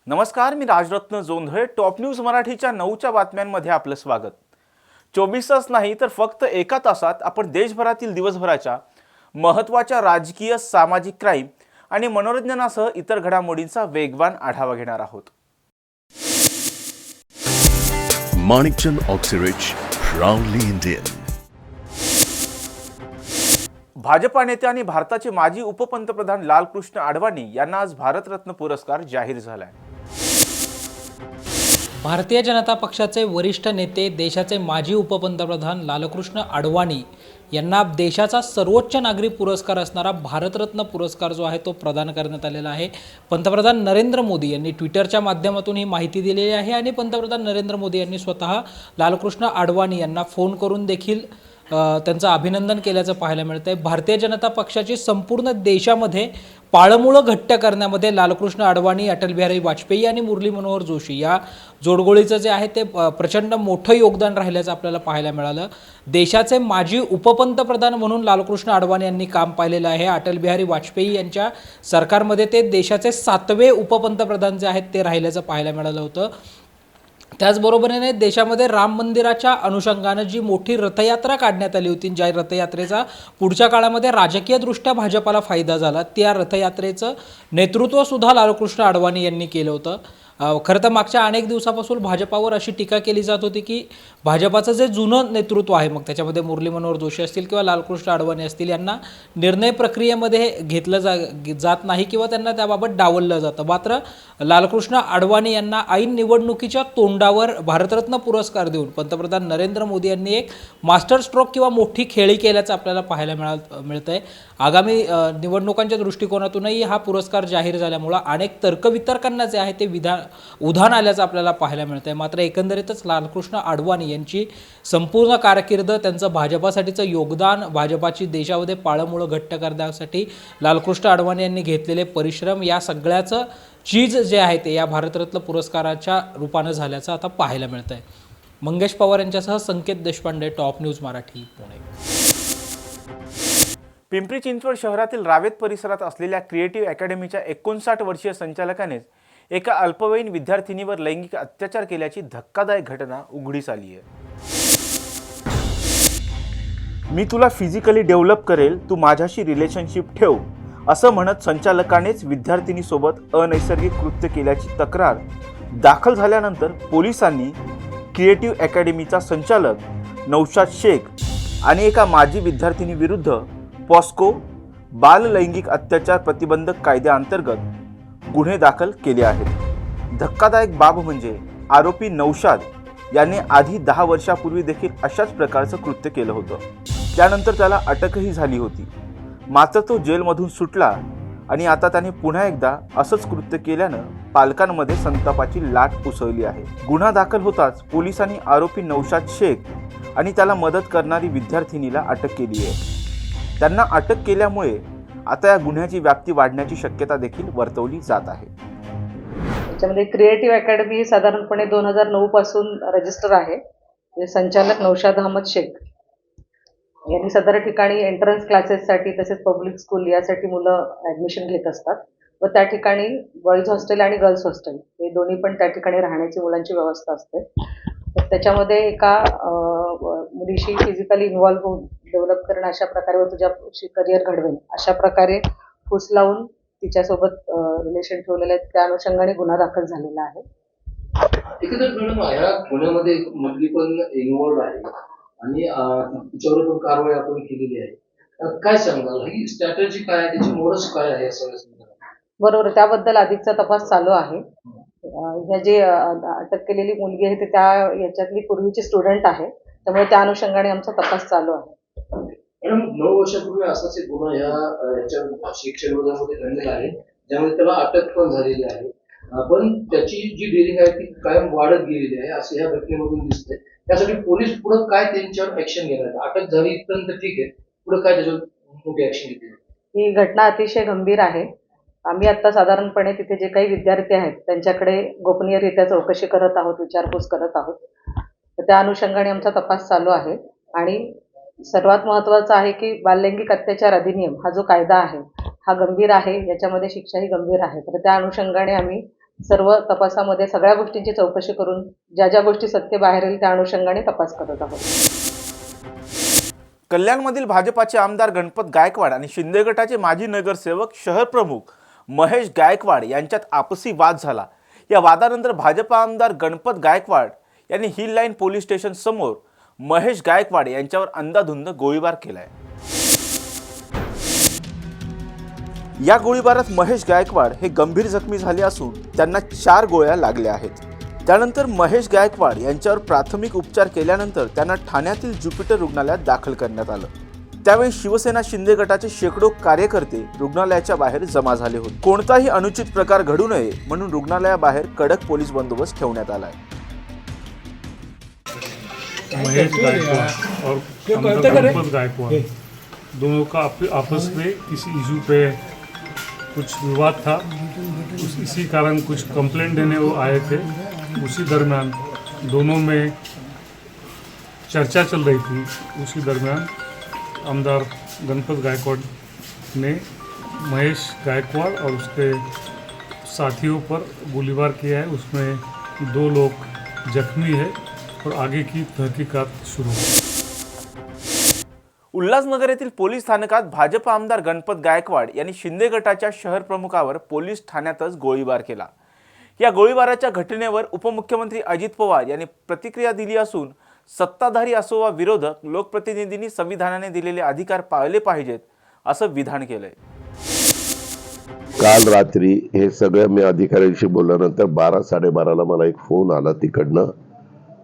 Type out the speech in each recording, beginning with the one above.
नमस्कार, मी Rajratna Jondhale. Top news मराठीच्या 9च्या बातम्यांमध्ये आपलं स्वागत. 24 तास नाही तर फक्त एका तासात आपण देशभरातील दिवसभराच्या महत्त्वाच्या राजकीय, सामाजिक, क्राईम आणि मनोरंजनासह इतर घडामोडींचा वेगवान आढावा घेणार आहोत. Manikchand Oxyrich, proudly Indian. Bhajpa नेते आणि भारताचे माजी उपपंतप्रधान लालकृष्ण अडवाणी यांना आज भारतरत्न पुरस्कार जाहीर झालाय. भारतीय जनता पक्षाचे वरिष्ठ नेते, देशाचे माजी उपपंतप्रधान लालकृष्ण अडवाणी यांना देशाचा सर्वोच्च नागरी पुरस्कार असणारा भारतरत्न पुरस्कार जो आहे तो प्रदान करण्यात आलेला आहे. पंतप्रधान नरेंद्र मोदी यांनी ट्विटरच्या माध्यमातून ही माहिती दिलेली आहे आणि पंतप्रधान नरेंद्र मोदी यांनी स्वतः लालकृष्ण अडवाणी यांना फोन करून देखील त्यांचं अभिनंदन केल्याचं पाहायला मिळतं आहे. भारतीय जनता पक्षाची संपूर्ण देशामध्ये पाळंमुळं घट्ट करण्यामध्ये लालकृष्ण अडवाणी, अटल बिहारी वाजपेयी आणि मुरली मनोहर जोशी या जोडगोळीचं जे आहे ते प्रचंड मोठं योगदान राहिल्याचं आपल्याला पाहायला मिळालं. देशाचे माजी उपपंतप्रधान म्हणून लालकृष्ण अडवाणी यांनी काम पाहिलेलं आहे. अटल बिहारी वाजपेयी यांच्या सरकारमध्ये ते देशाचे 7वे उपपंतप्रधान जे आहेत ते राहिल्याचं पाहायला मिळालं होतं. त्याचबरोबरीने देशामध्ये राम मंदिराच्या अनुषंगानं जी मोठी रथयात्रा काढण्यात आली होती, ज्या रथयात्रेचा पुढच्या काळामध्ये राजकीयदृष्ट्या भाजपाला फायदा झाला, त्या रथयात्रेचं नेतृत्वसुद्धा लालकृष्ण अडवाणी यांनी केलं होतं. खरं तर मागच्या अनेक दिवसापासून भाजपावर अशी टीका केली जात होती की भाजपाचं जे जुनं नेतृत्व आहे, मग त्याच्यामध्ये मुरली मनोहर जोशी असतील किंवा लालकृष्ण अडवाणी असतील, यांना निर्णय प्रक्रियेमध्ये घेतलं जात नाही किंवा त्यांना त्याबाबत डावललं जातं. मात्र लालकृष्ण अडवाणी यांना ऐन निवडणुकीच्या तोंडावर भारतरत्न पुरस्कार देऊन पंतप्रधान नरेंद्र मोदी यांनी एक मास्टर स्ट्रोक किंवा मोठी खेळी केल्याचं आपल्याला पाहायला मिळतं आहे. आगामी निवडणुकांच्या दृष्टिकोनातूनही हा पुरस्कार जाहीर झाल्यामुळं अनेक तर्कवितर्कांना जे आहे ते उधाण आल्याचं आपल्याला पाहायला मिळतं आहे. मात्र एकंदरीतच लालकृष्ण अडवाणी यांची संपूर्ण कारकीर्द, त्यांचं भाजपासाठीचं योगदान, भाजपाची देशामध्ये पाळंमुळं घट्ट करण्यासाठी लालकृष्ण अडवाणी यांनी घेतलेले परिश्रम, या सगळ्याचं चीज जे आहे ते या भारतरत्न पुरस्काराच्या रूपानं झाल्याचं आता पाहायला मिळतं आहे. मंगेश पवार यांच्यासह संकेत देशपांडे, टॉप न्यूज मराठी, पुणे. पिंपरी चिंचवड शहरातील रावेत परिसरात असलेल्या क्रिएटिव्ह अकॅडमीच्या 59 वर्षीय संचालकाने एका अल्पवयीन विद्यार्थिनीवर लैंगिक अत्याचार केल्याची धक्कादायक घटना उघडीस आली आहे. मी तुला फिजिकली डेव्हलप करेल, तू माझ्याशी रिलेशनशिप ठेव, असं म्हणत संचालकानेच विद्यार्थिनीसोबत अनैसर्गिक कृत्य केल्याची तक्रार दाखल झाल्यानंतर पोलिसांनी क्रिएटिव्ह अकॅडमीचा संचालक नौशाद शेख आणि एका माजी विद्यार्थिनीविरुद्ध पॉस्को बाल लैंगिक अत्याचार प्रतिबंधक कायद्याअंतर्गत गुन्हे दाखल केले आहेत. धक्कादायक बाब म्हणजे आरोपी नौशाद याने आधी 10 वर्षापूर्वी देखील अशाच प्रकारचं कृत्य केलं होतं. त्यानंतर त्याला अटकही झाली होती. मात्र तो जेलमधून सुटला आणि आता त्याने पुन्हा एकदा असंच कृत्य केल्यानं पालकांमध्ये संतापाची लाट उसळली आहे. गुन्हा दाखल होताच पोलिसांनी आरोपी नौशाद शेख आणि त्याला मदत करणारी विद्यार्थिनीला अटक केली आहे. त्यांना अटक केल्यामुळे आता या गुन्ह्याची व्याप्ती वाढण्याची शक्यता देखील वर्तवली जात आहे. त्याच्यामध्ये क्रिएटिव्ह अकॅडमी साधारणपणे 2009 पासून रजिस्टर आहे. संचालक नौशाद अहमद शेख यांनी सदर ठिकाणी एंट्रन्स क्लासेससाठी तसेच पब्लिक स्कूल यासाठी मुलं ॲडमिशन घेत असतात व त्या ठिकाणी बॉईज हॉस्टेल आणि गर्ल्स हॉस्टेल हे दोन्ही पण त्या ठिकाणी राहण्याची मुलांची व्यवस्था असते. तर त्याच्यामध्ये एका मुलीशी फिजिकली इन्व्हॉल्व्ह होऊन डेव्हलप करणं, अशा प्रकारे व तुझ्याशी करिअर घडवेल अशा प्रकारे फूस लावून तिच्यासोबत रिलेशन ठेवलेलं आहे. त्या अनुषंगाने गुन्हा दाखल झालेला आहे. एकंदर मॅडम ह्या गुन्ह्यामध्ये मुलगी पण इन्व्हॉल्व्ह आहे आणि तिच्यावर पण कारवाई आपण केलेली आहे. काय सांगाल, ही स्ट्रॅटेजी काय आहे, त्याची मोडस काय आहे सगळ्या संदर्भात? बरोबर, त्याबद्दल अधिकचा तपास चालू आहे. ह्या जे अटक केलेली मुलगी आहे ते त्या याच्यातली पूर्वीची स्टुडंट आहे, त्यामुळे त्या अनुषंगाने आमचा तपास चालू आहे. मॅडम 9 वर्षापूर्वी असाच एक गुन्हा याच्या शिक्षण विभागामध्ये घडलेला आहे, ज्यामध्ये त्याला अटक पण झालेली आहे. पण त्याची जी डिलिंग आहे ती कायम वाढत गेलेली आहे असं या घटनेमधून दिसतंय. त्यासाठी पोलीस पुढे काय त्यांच्यावर ऍक्शन घेणार? अटक झाली इथपर्यंत ठीक आहे, पुढे काय त्याच्यावर मोठी ऍक्शन घेतली? ही घटना अतिशय गंभीर आहे. आम्ही आता साधारणपणे तिथे जे काही विद्यार्थी आहेत त्यांच्याकडे गोपनीयरित्या चौकशी करत आहोत, विचारपूस करत आहोत. तर त्या अनुषंगाने आमचा तपास चालू आहे. आणि सर्वात महत्त्वाचं आहे की बाललैंगिक अत्याचार अधिनियम हा जो कायदा आहे हा गंभीर आहे, याच्यामध्ये शिक्षाही गंभीर आहे. तर त्या अनुषंगाने आम्ही सर्व तपासामध्ये सगळ्या गोष्टींची चौकशी करून ज्या ज्या गोष्टी सत्य बाहेर येईल त्या अनुषंगाने तपास करत आहोत. कल्याणमधील भाजपाचे आमदार गणपत गायकवाड आणि शिंदे गटाचे माजी नगरसेवक शहर प्रमुख महेश गायकवाड यांच्यात आपसी वाद झाला. या वादानंतर भाजपा आमदार गणपत गायकवाड यांनी हिल लाईन पोलीस स्टेशन समोर महेश गायकवाड यांच्यावर अंधाधुंद गोळीबार केलाय. या गोळीबारात महेश गायकवाड हे गंभीर जखमी झाले असून त्यांना 4 गोळ्या लागल्या आहेत. त्यानंतर महेश गायकवाड यांच्यावर प्राथमिक उपचार केल्यानंतर त्यांना ठाण्यातील ज्युपिटर रुग्णालयात दाखल करण्यात आलं. त्यावेळी शिवसेना शिंदे गटाचे शेकडो कार्यकर्ते रुग्णालयाच्या बाहेर जमा झाले होते. कोणताही अनुचित प्रकार घडू नये म्हणून रुग्णालयाबाहेर कडक पोलीस बंदोबस्त ठेवण्यात आलाय. महेश गायकवाड़ और गणपत गायकवाड़ दोनों का आपस में किसी इशू पे कुछ विवाद था. इसी कारण कुछ कंप्लेंट देने वो आए थे. उसी दरमियान दोनों में चर्चा चल रही थी. उसी दरमियान आमदार गणपत गायकवाड़ ने महेश गायकवाड़ और उसके साथियों पर गोलीबार किया है. उसमें 2 लोग जख्मी है और आगे की तहकीकात शुरू है. उल्हासनगर येथील पोलीस स्थानकात भाजप आमदार गणपत गायकवाड यांनी शिंदे गटाच्या शहर प्रमुखावर पोलीस ठाण्यातच गोळीबार केला. या गोळीबाराच्या घटनेवर उपमुख्यमंत्री अजित पवार यांनी प्रतिक्रिया दिली असून सत्ताधारी असो वा विरोधक लोकप्रतिनिधींनी संविधानाने दिलेले अधिकार पाळले पाहिजेत असं विधान केलंय. काल रात्री हे सगळं मी अधिकाऱ्यांशी बोलल्यानंतर 12-12:30ला मला एक फोन आला तिकडनं.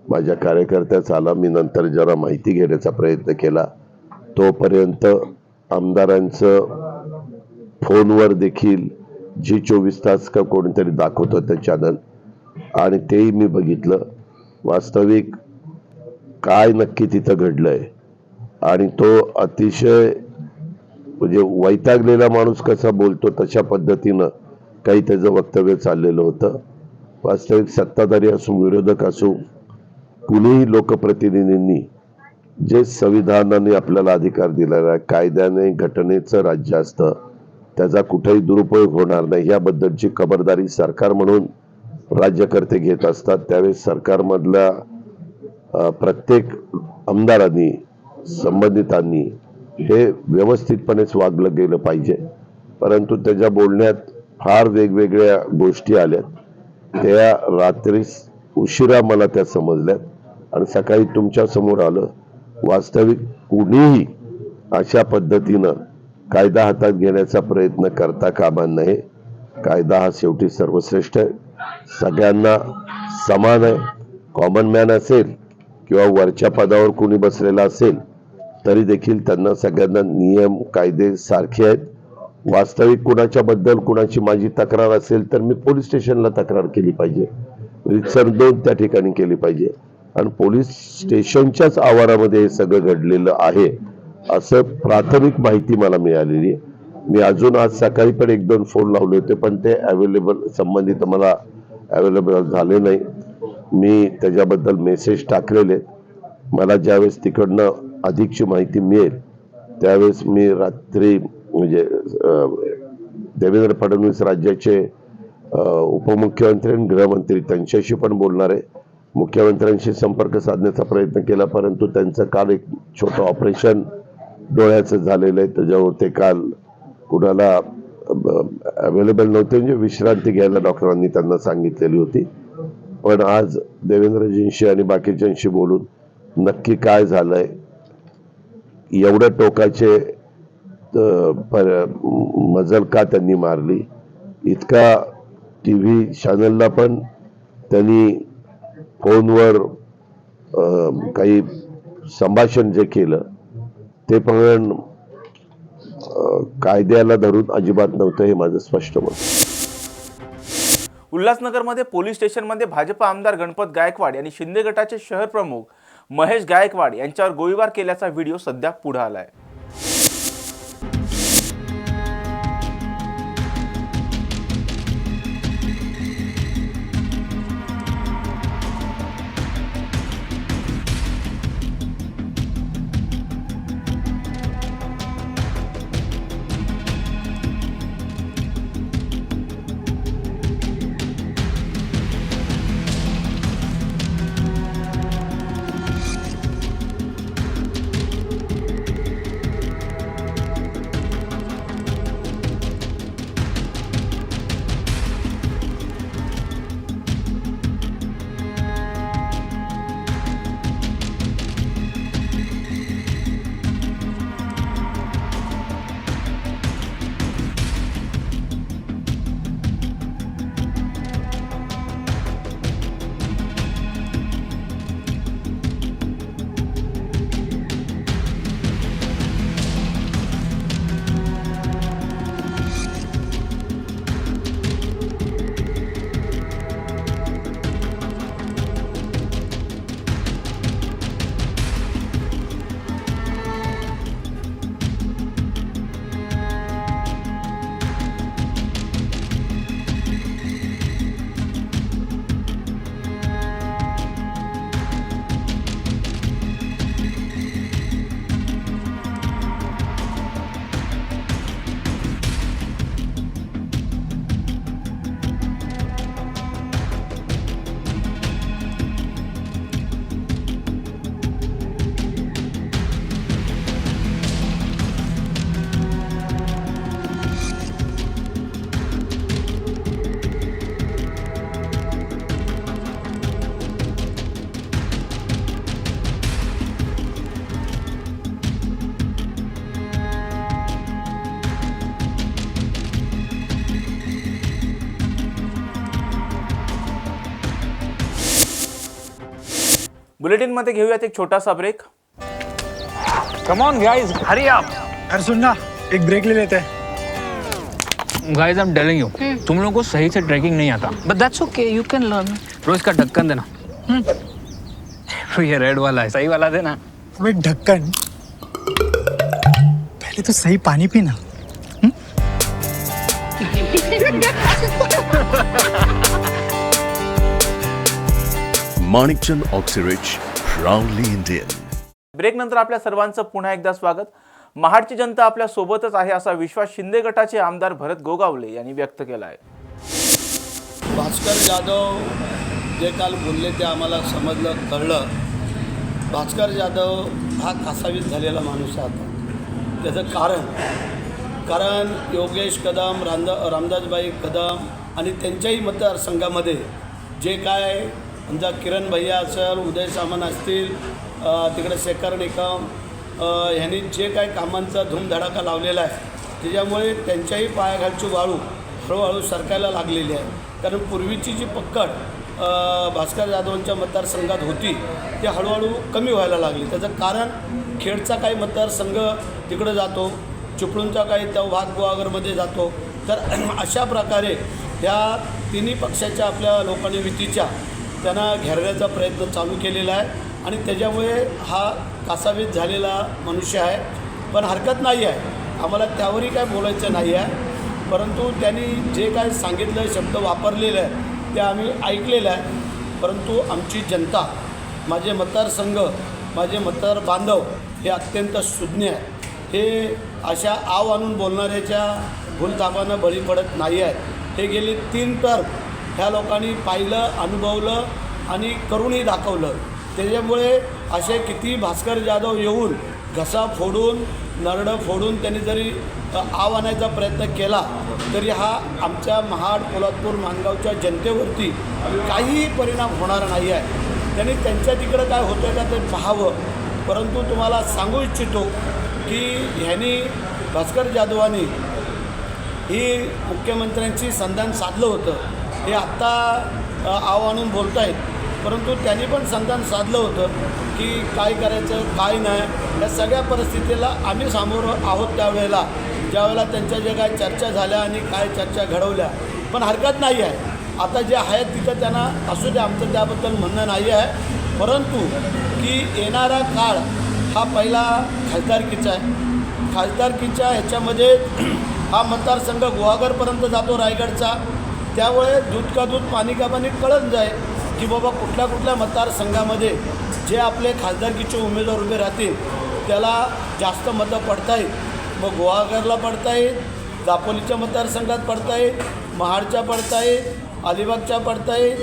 माझ्या कार्यकर्त्याचा आला. मी नंतर जरा माहिती घेण्याचा प्रयत्न केला. तोपर्यंत आमदारांचं फोनवर देखील G24 का कोणीतरी दाखवत होतं चॅनल आणि तेही मी बघितलं. वास्तविक काय नक्की तिथं घडलंय आणि तो अतिशय म्हणजे वैतागलेला माणूस कसा बोलतो तशा पद्धतीनं काही त्याचं वक्तव्य चाललेलं होतं. वास्तविक सत्ताधारी असो विरोधक असो कुणीही लोकप्रतिनिधींनी जे संविधानाने आपल्याला अधिकार दिलेला आहे, कायद्याने घटनेचं राज्य असतं, त्याचा कुठेही दुरुपयोग होणार नाही याबद्दलची खबरदारी सरकार म्हणून राज्यकर्ते घेत असतात. त्यावेळेस सरकारमधल्या प्रत्येक आमदारांनी संबंधितांनी हे व्यवस्थितपणेच वागलं गेलं पाहिजे. परंतु त्याच्या बोलण्यात फार वेगवेगळ्या गोष्टी आल्यात. त्या रात्री उशिरा मला त्या समजल्यात आणि सकाळी तुमच्या समोर आलं. वास्तविक कुणीही अशा पद्धतीनं कायदा हातात घेण्याचा प्रयत्न करता कामा नये. कायदा हा शेवटी सर्वश्रेष्ठ आहे, सगळ्यांना समान आहे. कॉमन मॅन असेल किंवा वरच्या पदावर कुणी बसलेला असेल तरी देखील त्यांना सगळ्यांना नियम कायदे सारखे आहेत. वास्तविक कुणाच्या बद्दल कुणाची माझी तक्रार असेल तर मी पोलीस स्टेशनला तक्रार केली पाहिजे, रितसर नोंद त्या ठिकाणी केली पाहिजे. आणि पोलीस स्टेशनच्याच आवारामध्ये हे सगळं घडलेलं आहे असं प्राथमिक माहिती मला मिळालेली आहे. मी अजून आज सकाळी पण 1-2 फोन लावले होते पण ते अवेलेबल संबंधित मला अवेलेबल झाले नाही. मी त्याच्याबद्दल मेसेज टाकलेले. मला ज्यावेळेस तिकडनं अधिकची माहिती मिळेल त्यावेळेस मी रात्री म्हणजे देवेंद्र फडणवीस राज्याचे उपमुख्यमंत्री आणि गृहमंत्री त्यांच्याशी पण बोलणार आहे. मुख्यमंत्र्यांशी संपर्क साधण्याचा प्रयत्न केला परंतु त्यांचं काल एक छोटं ऑपरेशन डोळ्याचं झालेलं आहे. त्याच्यावर ते काल कुणाला अवेलेबल नव्हते म्हणजे विश्रांती घ्यायला डॉक्टरांनी त्यांना सांगितलेली होती. पण आज देवेंद्रजींशी आणि बाकीच्यांशी बोलून नक्की काय झालंय, एवढ्या टोकाचे मजल का त्यांनी मारली, इतका TV चॅनलला पण त्यांनी फोनवर काही संभाषण जे केलं ते पण कायद्याला धरून अजिबात नव्हतं हे माझं स्पष्ट मत. उल्हासनगरमध्ये पोलीस स्टेशनमध्ये भाजप आमदार गणपत गायकवाड यांनी शिंदे गटाचे शहर प्रमुख महेश गायकवाड यांच्यावर गोळीबार केल्याचा व्हिडिओ सध्या पुढे आलाय. बुलेटिनमध्ये घेऊयात एक छोटासा break. Come on guys, hurry up. यार सुन ना, एक ब्रेक ले लेते हैं. Guys, I'm telling you, तुम लोगों को सही से ट्रैकिंग नहीं आता. But that's okay, you can learn. रोज का ढक्कन देना. ये रेड वाला है, सही वाला देना. अबे ढक्कन, पहले तो सही पानी पीना. Manikchand Oxyrich, proudly Indian. Break नंतर आपल्या सर्वांचं पुन्हा एकदा स्वागत. महाडची जनता आपल्या सोबतच आहे असा विश्वास शिंदे गटाचे आमदार भरत गोगावले यांनी व्यक्त केला आहे. भास्कर जाधव जे काल बोलले ते आम्हाला समजलं, कळलं. भास्कर जाधव हा कासावीस झालेला माणूस आहे. आता त्याचं कारण योगेश कदम, रामदासबाई कदम आणि त्यांच्याही मतदारसंघामध्ये जे काय समजा किरण भैया असेल, उदय सामंत असतील, तिकडे शेखर निकम ह्यांनी जे काय कामांचा धूमधडाका लावलेला आहे त्याच्यामुळे त्यांच्याही पायाखालची वाळू हळूहळू सरकायला लागलेली आहे. कारण पूर्वीची जी पकड भास्कर जाधवांच्या मतदारसंघात होती ती हळूहळू कमी व्हायला लागली. त्याचं कारण खेडचा काही मतदारसंघ तिकडं जातो, चिपळूणचा काही त्या वाघ गुहागरमध्ये जातो. तर अशा प्रकारे ह्या तिन्ही पक्षाच्या आपल्या लोकांनी युतीच्या त्यांना घेरण्याचा प्रयत्न चालू केलेला आहे आणि त्याच्यामुळे हा कासावीस झालेला मनुष्य आहे. पण हरकत नाही आहे, आम्हाला त्यावरही काय बोलायचं नाही आहे. परंतु त्यांनी जे काय सांगितलं, शब्द वापरलेले आहे ते आम्ही ऐकलेलं आहे. परंतु आमची जनता, माझे मतदारसंघ, माझे मतदार बांधव हे अत्यंत सुज्ञ आहे. हे अशा आव आणून बोलणाऱ्याच्या भूलथापानं बळी पडत नाही आहेत. हे गेली 3 टर्म ह्या लोकांनी पाहिलं, अनुभवलं आणि करूनही दाखवलं. त्याच्यामुळे असे किती भास्कर जाधव येऊन घसा फोडून, नरडं फोडून त्यांनी जरी आव आणायचा प्रयत्न केला तरी हा आमच्या महाड, पोलादपूर, माणगावच्या जनतेवरती काहीही परिणाम होणार नाही आहे. त्यांनी त्यांच्या तिकडं काय होतं का ते पाहावं. परंतु तुम्हाला सांगू इच्छितो की ह्यांनी भास्कर जाधवांनी ही मुख्यमंत्र्यांची संधान साधलं होतं. हे आत्ता आव आणून बोलत आहेत, परंतु त्यांनी पण संधान साधलं होतं की काय करायचं, काय नाही. या सगळ्या परिस्थितीला आम्ही सामोरं आहोत ज्यावेळेला त्यांच्या जे काय चर्चा झाल्या आणि काय चर्चा घडवल्या. पण हरकत नाही आहे, आता जे आहेत तिथं त्यांना असू द्या, आमचं त्याबद्दल म्हणणं नाही आहे. परंतु की येणारा काळ हा पहिला खासदारकीचा आहे. खासदारकीच्या ह्याच्यामध्ये हा मतदारसंघ गुहागरपर्यंत जातो रायगडचा. त्यामुळे दूध का दूध पाणी का पाणी कळत जाय की बाबा कुठल्या मतदारसंघामध्ये जे आपले खासदारकीचे उमेदवार उभे राहतील त्याला जास्त मतं पडतायत. मग गुहागरला पडतायत, दापोलीच्या मतदारसंघात पडतायत, महाडच्या पडतायत, अलिबागच्या पडतायत,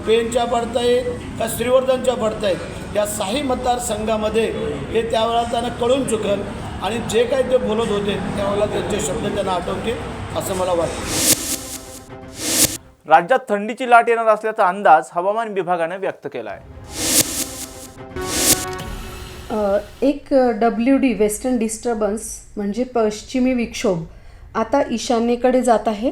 पेणच्या पडतायत का श्रीवर्धनच्या पडतायत. या 6 मतदारसंघामध्ये हे त्यावेळेला त्यांना कळून चुकल आणि जे काही ते बोलत होते त्यावेळेला त्यांचे शब्द त्यांना आठवतील असं मला वाटतं. राज्यात थंडीची लाट येणार असल्याचा अंदाज हवामान विभागाने व्यक्त केला आहे. एक WD वेस्टर्न डिस्टर्बन्स म्हणजे पश्चिमी विक्षोभ आता ईशान्येकडे जात आहे.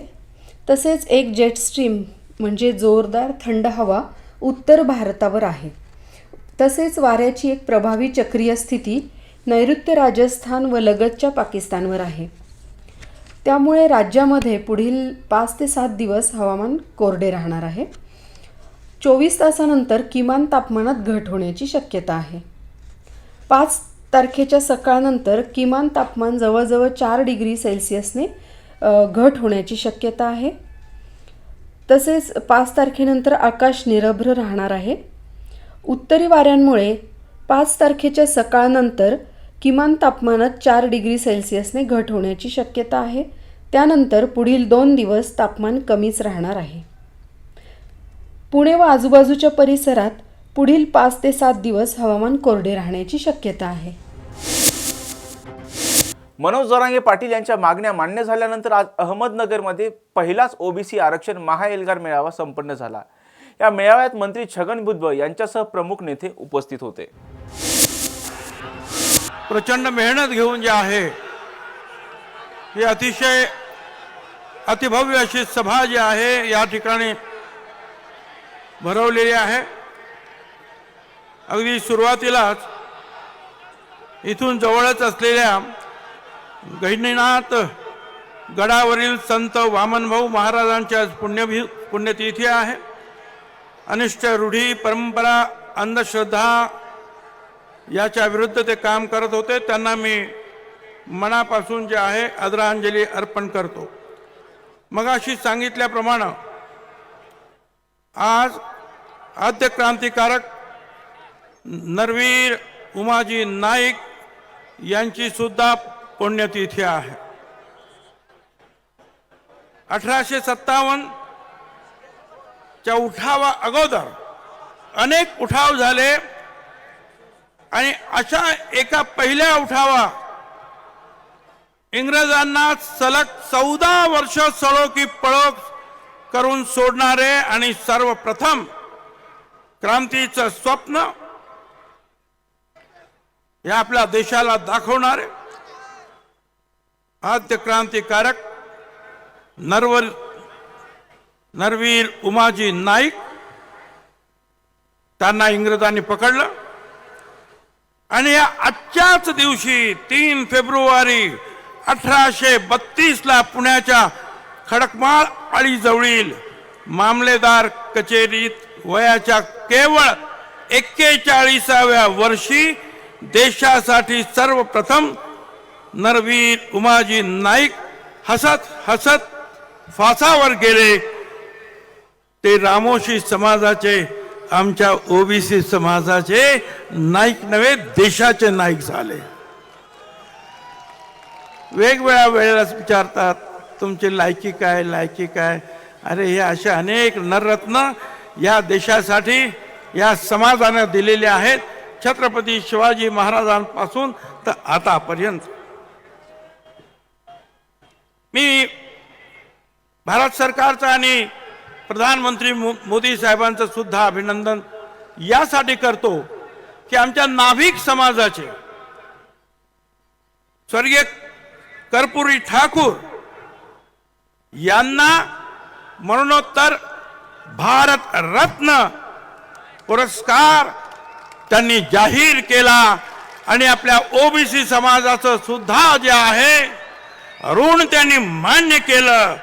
तसेच एक जेट स्ट्रीम म्हणजे जोरदार थंड हवा उत्तर भारतावर आहे. तसेच वाऱ्याची एक प्रभावी चक्रीय स्थिती नैऋत्य राजस्थान व लगतच्या पाकिस्तानवर आहे. त्यामुळे राज्यामध्ये पुढील 5 ते 7 दिवस हवामान कोरडे राहणार आहे. 24 तासानंतर किमान तापमानात घट होण्याची शक्यता आहे. 5 तारखेच्या सकाळनंतर किमान तापमान जवळजवळ 4 डिग्री सेल्सिअसने घट होण्याची शक्यता आहे. तसेच 5 तारखेनंतर आकाश निरभ्र राहणार आहे. उत्तरी वाऱ्यांमुळे 5 तारखेच्या सकाळनंतर किमान तापमानात 4 डिग्री सेल्सिअसने घट होण्याची शक्यता आहे. त्यानंतर पुढील 2 दिवस तापमान कमीच राहणार आहे. पुणे व आजूबाजूच्या परिसरात पुढील 5 ते 7 दिवस हवामान कोरडे राहण्याची शक्यता आहे. मनोज जरांगे पाटील यांच्या मागण्या मान्य झाल्यानंतर आज अहमदनगरमध्ये पहिलाच ओबीसी आरक्षण महाएल्गार मेळावा संपन्न झाला. या मेळाव्यात मंत्री छगन भुजबळ यांच्यासह प्रमुख नेते उपस्थित होते. प्रचंड मेहनत घेऊन जे आहे ही अतिशय अतिभव्य अशी सभा जी आहे या ठिकाणी भरवलेली आहे. अगदी सुरुवातीलाच इथून जवळच असलेल्या गहिनीनाथ गडावरील संत वामनभाऊ महाराजांच्या पुण्यतिथी आहे. अनिष्ट रूढी, परंपरा, अंधश्रद्धा याच्या विरुद्ध ते काम करत होते. त्यांना मी मनापासून जे आहे आदरांजली अर्पण करतो. मगाशी सांगितल्याप्रमाणे आज आद्य क्रांतिकारक नरवीर उमाजी नाईक यांची सुद्धा पुण्यतिथी आहे. 1857 च्या उठावा अगोदर अनेक उठाव झाले आणि अशा एका पहिल्या उठावा इंग्रजांना सलग 14 वर्ष सळो की पळो करून सोडणारे आणि सर्वप्रथम क्रांतीचं स्वप्न या आपल्या देशाला दाखवणारे आद्य क्रांतिकारक नरवीर उमाजी नाईक, त्यांना इंग्रजांनी पकडलं आणि या आजच्याच दिवशी 3 फेब्रुवारी 1832 पुण्याच्या खडकमाळ आळीजवळील मामलेदार कचेरीत वयाच्या केवळ 41व्या वर्षी देशासाठी सर्वप्रथम नरवीर उमाजी नाईक हसत हसत फासावर गेले. ते रामोशी समाजाचे, आमच्या ओबीसी समाजाचे नाईक नव्हे, देशाचे नाईक झाले. वेगवेगळ्या वेळेला विचारतात तुमची लायकी काय, लायकी काय. अरे हे असे अनेक नररत्न या देशासाठी या समाजाने दिलेले आहेत, छत्रपती शिवाजी महाराजांपासून तर आतापर्यंत. मी भारत सरकारचा आणि प्रधानमंत्री मोदी साहेबांचं सुद्धा अभिनंदन यासाठी करतो की आमच्या नाभिक समाजाचे स्वर्गीय कर्पूरी ठाकूर यांना मरणोत्तर भारत रत्न पुरस्कार त्यांनी जाहीर केला आणि आपल्या ओबीसी समाजाचं सुद्धा जे आहे ऋण त्यांनी मान्य केलं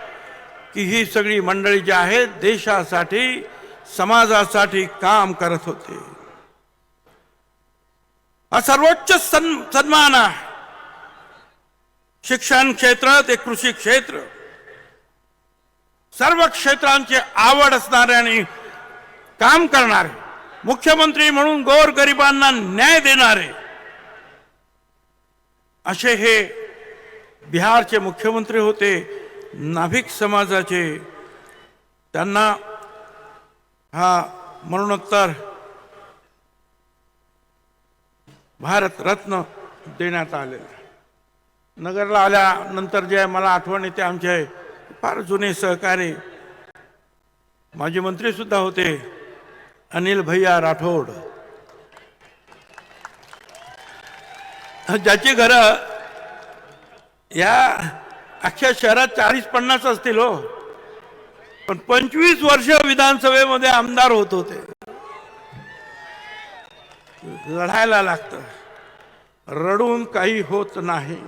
की ही सगळी मंडळी जी आहे देशासाठी, समाजासाठी काम करत होते. हा सर्वोच्च सन्मान आहे. शिक्षण क्षेत्र ते कृषी क्षेत्र, सर्व क्षेत्रांची आवड असणारे आणि काम करणारे, मुख्यमंत्री म्हणून गोरगरिबांना न्याय देणारे असे हे बिहारचे मुख्यमंत्री होते, नाभिक समाजाचे. त्यांना हा मरणोत्तर भारत रत्न देण्यात आलेला. नगरला आल्यानंतर जे मला आठवण येते आमचे फार जुने सहकारी माजी मंत्री सुद्धा होते, अनिल भैया राठोड, ज्याची घरं या अख्ख्या शहरात 40-50 असतील हो, पण 25 वर्ष विधानसभेमध्ये आमदार होत होते. लढायला लागतं, रडून काही होत नाही,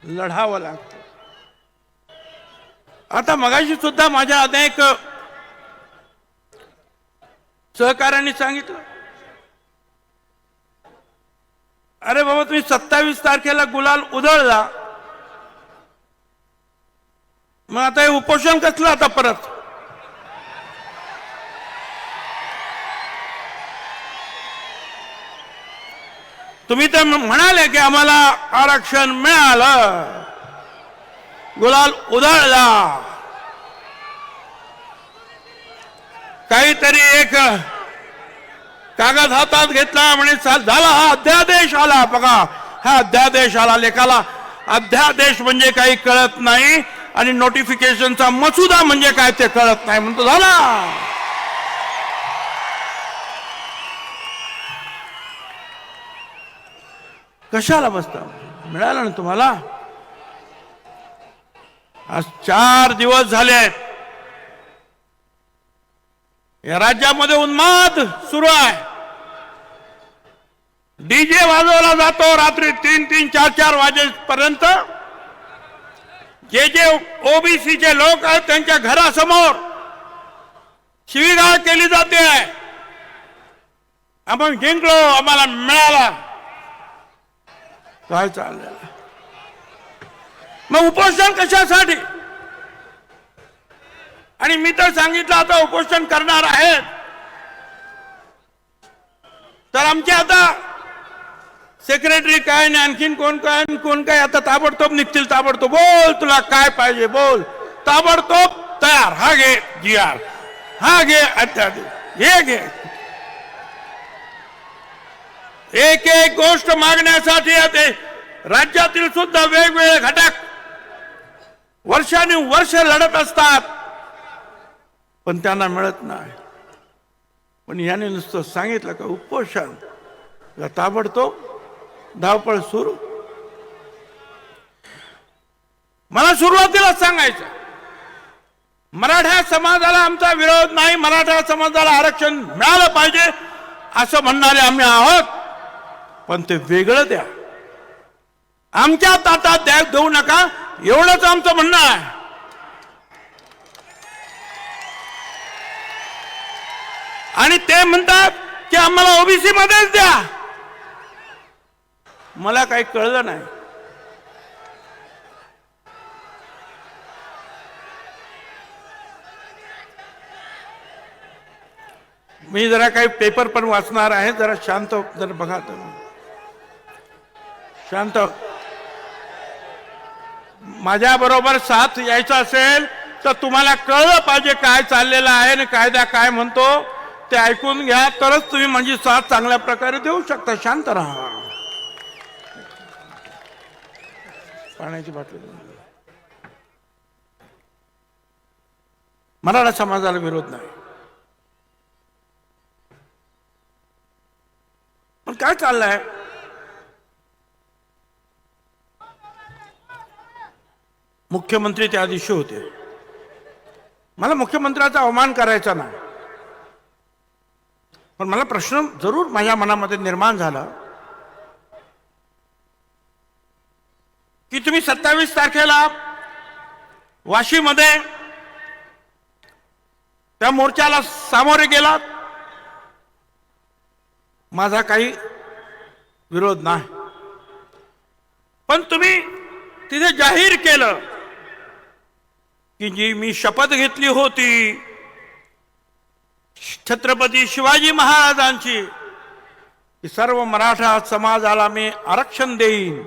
लढावं लागतं. आता मगाशी सुद्धा माझ्या अनेक सहकार्यांनी सांगितलं, अरे बाबा तुम्ही 27 तारखेला गुलाल उधळला, मग आता हे उपोषण कसलं आता परत? तुम्ही तर म्हणाले की आम्हाला आरक्षण मिळालं, गुलाल उधळला, काहीतरी एक कागद हातात घेतला म्हणे झाला, हा अध्यादेश आला. बघा हा अध्यादेश आला, लेखाला अध्यादेश म्हणजे काही कळत नाही आणि नोटिफिकेशनचा मसुदा म्हणजे काय ते कळत नाही म्हणतो झाला. कशाला बसता? मिळालं ना तुम्हाला. आज 4 दिवस झाले या राज्यामध्ये उन्माद सुरू आहे. डीजे वाजवला जातो रात्री 3-3, 4-4 वाजेपर्यंत. जे ओबीसीचे लोक आहेत त्यांच्या घरासमोर शिवीगाळ केली जाते. आपण जिंकलो, आम्हाला मिळाला. काय चाललं मग उपोषण कशासाठी? आणि मी तर सांगितलं आता उपोषण करणार आहेत तर आमचे आता सेक्रेटरी काय आणि आणखीन कोण काय आता ताबडतोब निघतील. ताबडतोब बोल, तुला काय पाहिजे बोल. ताबडतोब तयार. हा घे GR, हा घे अत्यादेश, हे घे. एक एक गोष्ट मागण्यासाठी ते राज्यातील सुद्धा वेगवेगळे घटक वर्षानुवर्ष लढत असतात पण त्यांना मिळत नाही. पण याने नुसतं सांगितलं का उपोषण, ताबडतोब धावपळ सुरू. मला सुरुवातीला सांगायचं मराठा समाजाला आमचा विरोध नाही, मराठा समाजाला आरक्षण मिळालं पाहिजे असं म्हणणारे आम्ही आहोत. पण ते वेगळं द्या, आमच्या ताटात देऊ नका, एवढंच आमचं म्हणणं आहे. आणि ते म्हणतात की आम्हाला ओबीसी मध्येच द्या. मला काही कळलं नाही. मी जरा काही पेपर पण वाचणार आहे. जरा शांत जरा बघा. शांत. माझ्या बरोबर साथ यायचा असेल तर तुम्हाला कळलं पाहिजे काय चाललेलं आहे आणि कायदा काय म्हणतो ते ऐकून घ्या, तरच तुम्ही म्हणजे साथ चांगल्या प्रकारे देऊ शकता. शांत राहा. पाण्याची बाटली. मराठा समाजाला विरोध नाही, पण काय चाललंय? मुख्यमंत्री त्या दिवशी होते. मला मुख्यमंत्र्याचा अवमान करायचा नाही, पण मला प्रश्न जरूर माझ्या मनामध्ये निर्माण झाला की तुम्ही 27 तारखेला वाशीमध्ये त्या मोर्चाला सामोरे गेलात. माझा काही विरोध नाही, पण तुम्ही तिथे जाहीर केलं की जी मी शपथ घेतली होती छत्रपती शिवाजी महाराजांची की सर्व मराठा समाजाला मी आरक्षण देईन,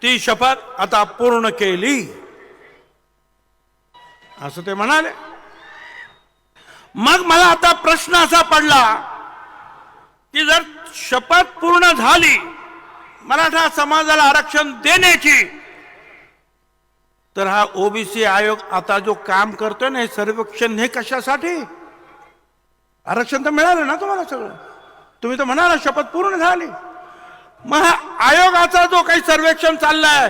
ती शपथ आता पूर्ण केली असं ते म्हणाले. मग मला आता प्रश्न असा पडला की जर शपथ पूर्ण झाली मराठा समाजाला आरक्षण देण्याची, तर हा ओबीसी आयोग आता जो काम करतोय ना, हे सर्वेक्षण हे कशासाठी? आरक्षण तर मिळालं ना तुम्हाला सगळं, तुम्ही तर म्हणाला शपथ पूर्ण झाली. मग हा आयोगाचा जो काही सर्वेक्षण चाललाय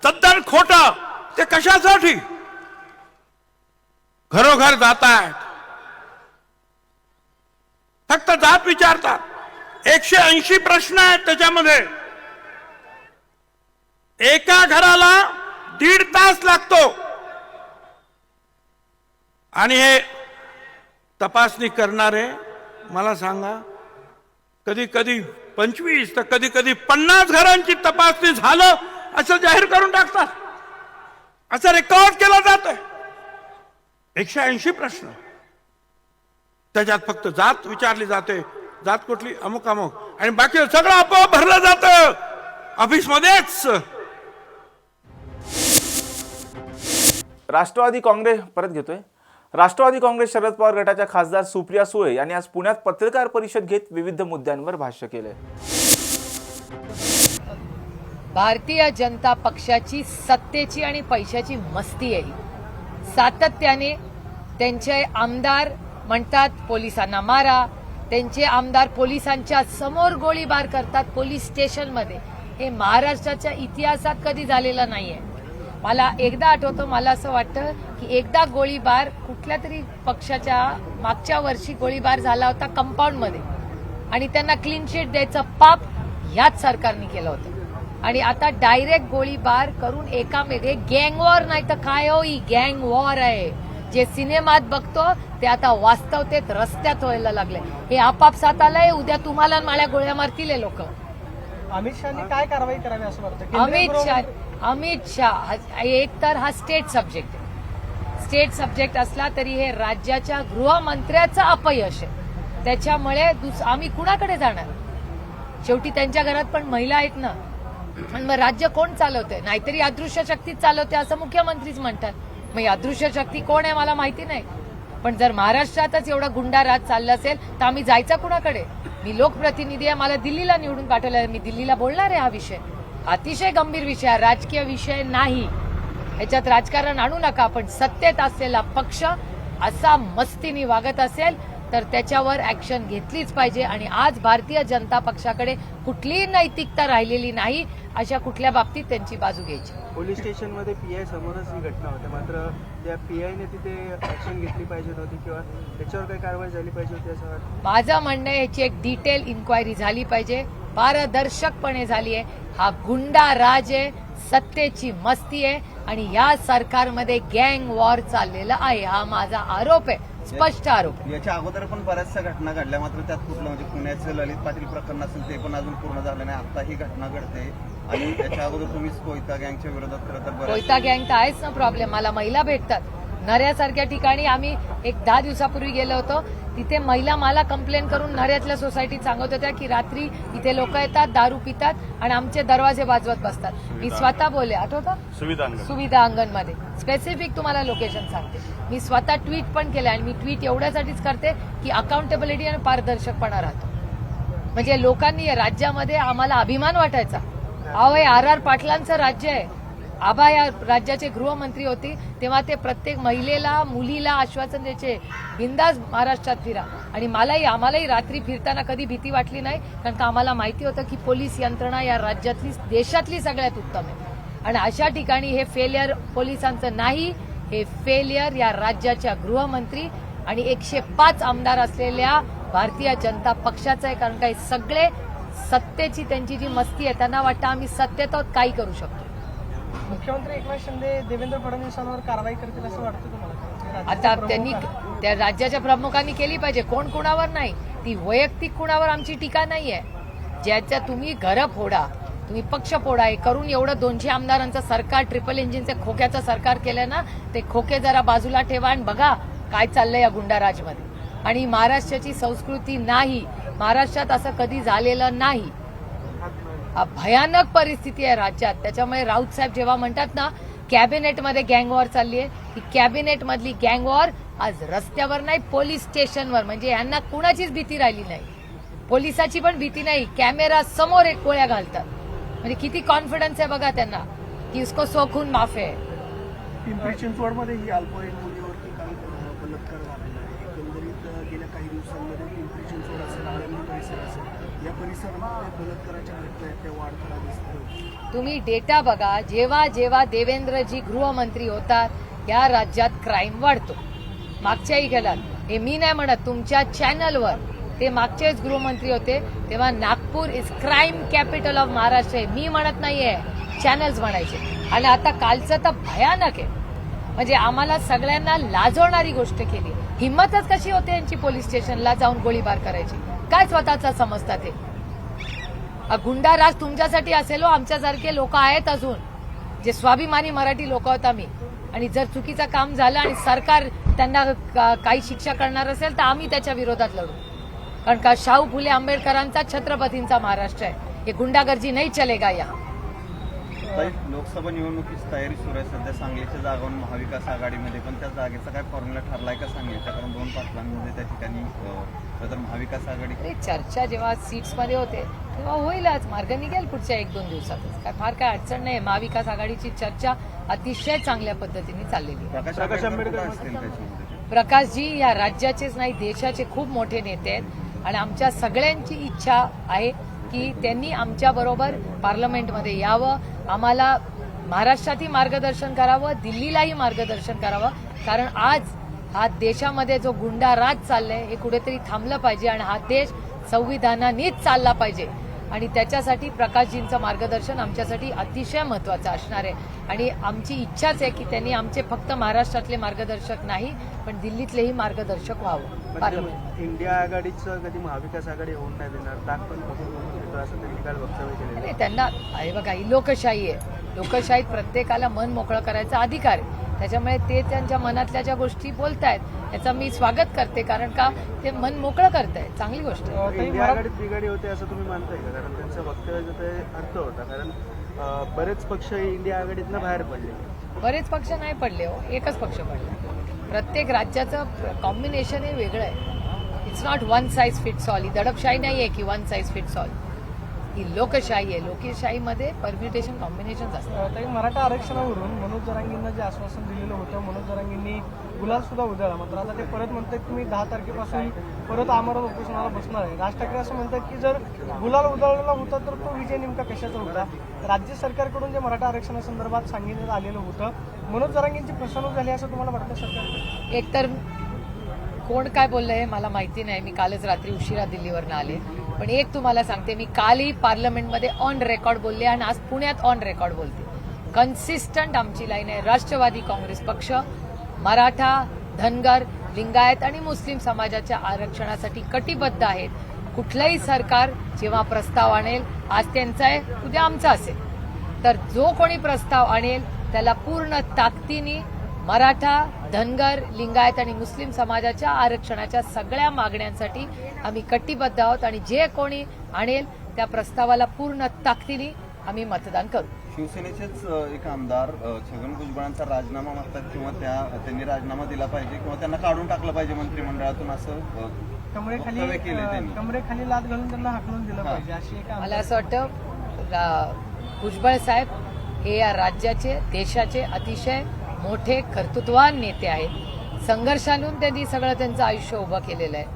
तद्दन खोटं, ते कशासाठी? घरोघर जातायत, फक्त जात विचारतात. 180 प्रश्न आहेत त्याच्यामध्ये. एका घराला 1.5 तास लागतो आणि हे तपासणी करणारे मला सांगा कधी कधी 25 तर कधी कधी 50 घरांची तपासणी झालं असं जाहीर करून टाकतात, असं रेकॉर्ड केलं जात. 180 प्रश्न, त्याच्यात फक्त जात विचारली जाते, जात कुठली, अमुक अमुक, आणि बाकी सगळं आपोआप भरलं जातं ऑफिस मध्येच. राष्ट्रवादी काँग्रेस परत घेतोय. राष्ट्रवादी काँग्रेस शरद पवार गटाच्या खासदार सुप्रिया सुळे यांनी आज पुण्यात पत्रकार परिषद घेत विविध मुद्द्यांवर भाष्य केलंय. भारतीय जनता पक्षाची सत्तेची आणि पैशाची मस्ती आहे. सातत्याने त्यांचे आमदार म्हणतात पोलिसांना मारा, त्यांचे आमदार पोलिसांच्या समोर गोळीबार करतात पोलीस स्टेशनमध्ये. हे महाराष्ट्राच्या इतिहासात कधी झालेलं नाहीये. मला एकदा आठवतं, मला असं वाटतं की एकदा गोळीबार कुठल्या तरी पक्षाच्या मागच्या वर्षी गोळीबार झाला होता कंपाऊंडमध्ये, आणि त्यांना क्लीन चिट द्यायचं पाप ह्याच सरकारने केलं होतं. आणि आता डायरेक्ट गोळीबार करून एकामेक गँग वॉर नाही तर काय हो, ही गँग वॉर आहे. जे सिनेमात बघतो ते आता वास्तवतेत रस्त्यात व्हायला लागले. हे आपापसात आलंय, उद्या तुम्हाला माळ्या गोळ्या मारतील हे लोक. अमित शहानी काय कारवाई करावी असं वाटतं? अमित शाह एक तर हा स्टेट सब्जेक्ट आहे. स्टेट सब्जेक्ट असला तरी हे राज्याच्या गृहमंत्र्याचं अपयश आहे. त्याच्यामुळे आम्ही कुणाकडे जाणार? शेवटी त्यांच्या घरात पण महिला आहेत ना. आणि मग राज्य कोण चालवते? नाहीतरी अदृश्य शक्तीच चालवते असं मुख्यमंत्रीच म्हणतात. मग अदृश्य शक्ती कोण आहे मला माहिती नाही. पण जर महाराष्ट्रातच एवढा गुंडा राज चालला असेल तर आम्ही जायचं कुणाकडे? मी लोकप्रतिनिधी आहे, मला दिल्लीला निवडून पाठवलं आहे, मी दिल्लीला बोलणार आहे. हा विषय अतिशय गंभीर विषय आहे, राजकीय विषय नाही. याच्यात राजकारण आणू नका. पण सत्तेत असलेला पक्ष असा मस्तीने वागत असेल तर त्याच्यावर ऍक्शन घेतलीच पाहिजे. आणि आज भारतीय जनता पक्षाकडे कुठलीही नैतिकता राहिलेली नाही. अशा कुठल्या बाबतीत त्यांची बाजू घ्यायची. पोलीस स्टेशनमध्ये पीआय समोरच ही घटना होते, मात्र त्या पीआयने तिथे ऍक्शन घेतली पाहिजे नव्हती किंवा त्याच्यावर काही कारवाई झाली पाहिजे होती असं वाटतं? माझं म्हणणं आहे याची एक डिटेल इन्क्वायरी झाली पाहिजे, पारदर्शकपणे झाली आहे. हा गुंडा राज आहे, सत्तेची मस्ती आहे आणि या सरकारमध्ये गँग वॉर चाललेला आहे. हा माझा आरोप आहे, स्पष्ट आरोप. याच्या अगोदर पण बऱ्याचशा घटना घडल्या, मात्र त्यात कुठलं म्हणजे पुण्याचं ललित पाटील प्रकरण असेल ते पण अजून पूर्ण झालं नाही. आता ही घटना घडते आणि त्याच्या अगोदर तुम्ही कोयता गँगच्या विरोधात खरं तर कोयता गँग तर आहेच ना प्रॉब्लेम. मला महिला भेटतात. नऱ्यासारख्या ठिकाणी आम्ही एक 10 दिवसापूर्वी गेलो होतो. तिथे महिला मला कंप्लेंट करून नऱ्यातल्या सोसायटीत सांगत होत्या की रात्री इथे लोक येतात, दारू पितात आणि आमचे दरवाजे वाजवत बसतात. मी स्वतः बोलले, आठवतं? सुविधा अंगणमध्ये स्पेसिफिक तुम्हाला लोकेशन सांगते. मी स्वतः ट्विट पण केलं आणि मी ट्विट एवढ्यासाठीच करते की अकाउंटेबिलिटी आणि पारदर्शकपणा राहतो. म्हणजे लोकांनी राज्यामध्ये आम्हाला अभिमान वाटायचा. अहो हे आर पाटलांचं राज्य आहे. आबा या राज्याचे गृहमंत्री होते तेव्हा ते प्रत्येक महिलेला मुलीला आश्वासन द्यायचे, बिंदास महाराष्ट्रात फिरा. आणि आम्हालाही रात्री फिरताना कधी भीती वाटली नाही, कारण का आम्हाला माहिती होतं की पोलीस यंत्रणा या राज्यातली देशातली सगळ्यात उत्तम आहे. आणि अशा ठिकाणी हे फेलियर पोलिसांचं नाही, हे फेलियर या राज्याच्या गृहमंत्री आणि 105 आमदार असलेल्या भारतीय जनता पक्षाचं आहे. कारण काही सगळे सत्तेची त्यांची जी मस्ती आहे, त्यांना वाटतं आम्ही सत्तेत आहोत, काही करू शकतो. मुख्यमंत्री एकनाथ शिंदे देवेंद्र फडणवीसांवर कारवाई करतील असं वाटतं तुम्हाला? आता त्यांनी त्या राज्याच्या प्रमुखांनी केली पाहिजे, कोण कुणावर नाही. ती वैयक्तिक कुणावर आमची टीका नाहीये. ज्याच्या तुम्ही घरं फोडा, तुम्ही पक्ष फोडा, हे करून एवढं 200 आमदारांचं सरकार, ट्रिपल इंजिनचं खोक्याचं सरकार केलं ना, ते खोके जरा बाजूला ठेवा आणि बघा काय चाललंय या गुंडाराजमध्ये. आणि महाराष्ट्राची संस्कृती नाही, महाराष्ट्रात असं कधी झालेलं नाही. भयानक परिस्थिती आहे राज्यात. त्याच्यामुळे राऊत साहेब जेव्हा म्हणतात ना कॅबिनेटमध्ये गँग वॉर चालली आहे, ही कॅबिनेट मधली गँग वॉर आज रस्त्यावर नाही, पोलीस स्टेशनवर. म्हणजे यांना कुणाचीच भीती राहिली नाही, पोलिसाची पण भीती नाही. कॅमेरा समोर एक गोळ्या घालतात. म्हणजे किती कॉन्फिडन्स आहे बघा त्यांना की इसको सोखून माफी आहे. पिंपरी चिंचवडमध्ये ही अल्पवयीन मुलीवरती काल बलात्कार झालेला आहे. एकंदरीत गेल्या काही दिवसांमध्ये पिंपरी चिंचवड असेल, आळंदी परिसर असेल, या परिसरामध्ये बलात्काराच्या घटना त्या वाढताना दिसतात. तुम्ही डेटा बघा. जेव्हा जेव्हा देवेंद्रजी गृहमंत्री होतात या राज्यात क्राईम वाढतो. मागच्याही गेलात, हे मी नाही म्हणत, तुमच्या चॅनलवर ते मागचेच गृहमंत्री होते तेव्हा Nagpur is crime capital of Maharashtra आहे. मी म्हणत नाहीये, चॅनल्स म्हणायचे. आणि आता कालचं तर भयानक आहे. म्हणजे आम्हाला सगळ्यांना लाजवणारी गोष्ट केली. हिंमतच कशी होते यांची पोलीस स्टेशनला जाऊन गोळीबार करायची? काय स्वतःचा समजतात हे? गुंडा राज तुमच्यासाठी असेल हो, आमच्यासारखे लोक आहेत अजून, जे स्वाभिमानी मराठी लोक आहोत आम्ही. आणि जर चुकीचं काम झालं आणि सरकार त्यांना काही शिक्षा करणार असेल तर आम्ही त्याच्या विरोधात लढू. कारण का शाहू फुले आंबेडकरांचा, छत्रपतींचा महाराष्ट्र आहे. हे गुंडागर्दी नाही चलेगा या. लोकसभा निवडणुकीची तयारी सुरू आहे सध्या. सांगलीच्या जागावरून महाविकास आघाडीमध्ये पण त्या जागेचा काय फॉर्म्युला ठरलाय का सांगलीच्या? कारण 2 पाटलांमध्ये त्या ठिकाणी तर महाविकास आघाडी चर्चा जेव्हा सीट्समध्ये होते तेव्हा होईलच, मार्ग निघेल पुढच्या 1-2 दिवसातच. काय फार काय अडचण नाही. महाविकास आघाडीची चर्चा अतिशय चांगल्या पद्धतीने चाललेली आहे. प्रकाश आंबेडकर असतील. प्रकाशजी या राज्याचेच नाही, देशाचे खूप मोठे नेते आहेत आणि आमच्या सगळ्यांची इच्छा आहे की त्यांनी आमच्याबरोबर पार्लमेंटमध्ये यावं, आम्हाला महाराष्ट्रातही मार्गदर्शन करावं, दिल्लीलाही मार्गदर्शन करावं. कारण आज हा देशामध्ये जो गुंडा राज चाललाय हे कुठेतरी थांबलं पाहिजे आणि हा देश संविधानानेच चालला पाहिजे आणि त्याच्यासाठी प्रकाशजींचं मार्गदर्शन आमच्यासाठी अतिशय महत्त्वाचं असणार आहे. आणि आमची इच्छाच आहे की त्यांनी आमचे फक्त महाराष्ट्रातले मार्गदर्शक नाही पण दिल्लीतलेही मार्गदर्शक व्हावं. पार्लमेंट इंडिया आघाडीचं कधी महाविकास आघाडी होऊन नाही देणार, दाग पण बघून असं त्यांनी काल वक्तव्य केलेलं नाही, त्यांना आहे बघा, ही लोकशाही आहे. लोकशाहीत प्रत्येकाला मन मोकळं करायचा अधिकार आहे. त्याच्यामुळे ते त्यांच्या मनातल्या ज्या गोष्टी बोलतायत याचं मी स्वागत करते, कारण का ते मन मोकळं करतायत, चांगली गोष्ट आहे. इंडिया आघाडीत बिघाडी होते असं तुम्ही मानताय का? कारण त्यांचं वक्तव्याचा ते अर्थ होता, कारण बरेच पक्ष इंडिया आघाडीतनं बाहेर पडले. बरेच पक्ष नाही पडले हो, एकच पक्ष पडला. प्रत्येक राज्याचं कॉम्बिनेशन हे वेगळं आहे. It's not one size fits all. ही दडपशाही नाही आहे की वन साईज फिट्स ऑल. ही लोकशाही आहे. लोकशाहीमध्ये परम्युटेशन कॉम्बिनेशन असतात. ताई, मराठा आरक्षणावरून मनोज जरांगींना जे आश्वासन दिलेलं होतं, मनोज जरांगींनी गुलाल सुद्धा उधळला. मात्र आता ते परत म्हणतात की मी 10 तारखेपासून परत आमरण उपोषणाला बसणार आहे. राज ठाकरे असं म्हणतात की जर गुलाल उधळलेला होता तर तो विजय नेमका कशाचा होता? राज्य सरकारकडून जे मराठा आरक्षणासंदर्भात सांगितलं आलेलं होतं, मनोज जरांगींची फसवणूक झाली असं तुम्हाला वाटतं सरकार? एकतर कोण काय बोललं हे मला माहिती नाही. मी कालच रात्री उशिरा दिल्लीवरनं आले. पण एक तुम्हाला सांगते, मी कालही पार्लमेंटमध्ये ऑन रेकॉर्ड बोलले आणि आज पुण्यात ऑन रेकॉर्ड बोलते. कन्सिस्टंट आमची लाईन आहे. राष्ट्रवादी काँग्रेस पक्ष मराठा, धनगर, लिंगायत आणि मुस्लिम समाजाच्या आरक्षणासाठी कटिबद्ध आहेत. कुठलंही सरकार जेव्हा प्रस्ताव आणेल, आज त्यांचा आहे उद्या आमचा असेल, तर जो कोणी प्रस्ताव आणेल त्याला पूर्ण ताकदीने मराठा, धनगर, लिंगायत आणि मुस्लिम समाजाच्या आरक्षणाच्या सगळ्या मागण्यांसाठी आम्ही कटिबद्ध आहोत आणि जे कोणी आणेल त्या प्रस्तावाला पूर्ण ताकदीने आम्ही मतदान करू. शिवसेनेचेच एक आमदार छगन भुजबळांचा राजीनामा मागतात किंवा त्यांनी राजीनामा दिला पाहिजे किंवा त्यांना काढून टाकलं पाहिजे मंत्रिमंडळातून, असं वक्तव्य केलं त्यांनी. कमरेखाली लाद घालून त्यांना हाकलून दिलं पाहिजे अशी एक. मला असं वाटतं भुजबळ साहेब हे या राज्याचे, देशाचे अतिशय मोठे कर्तृत्ववान नेते आहेत. संघर्षातून त्यांनी सगळं त्यांचं आयुष्य उभं केलेलं आहे.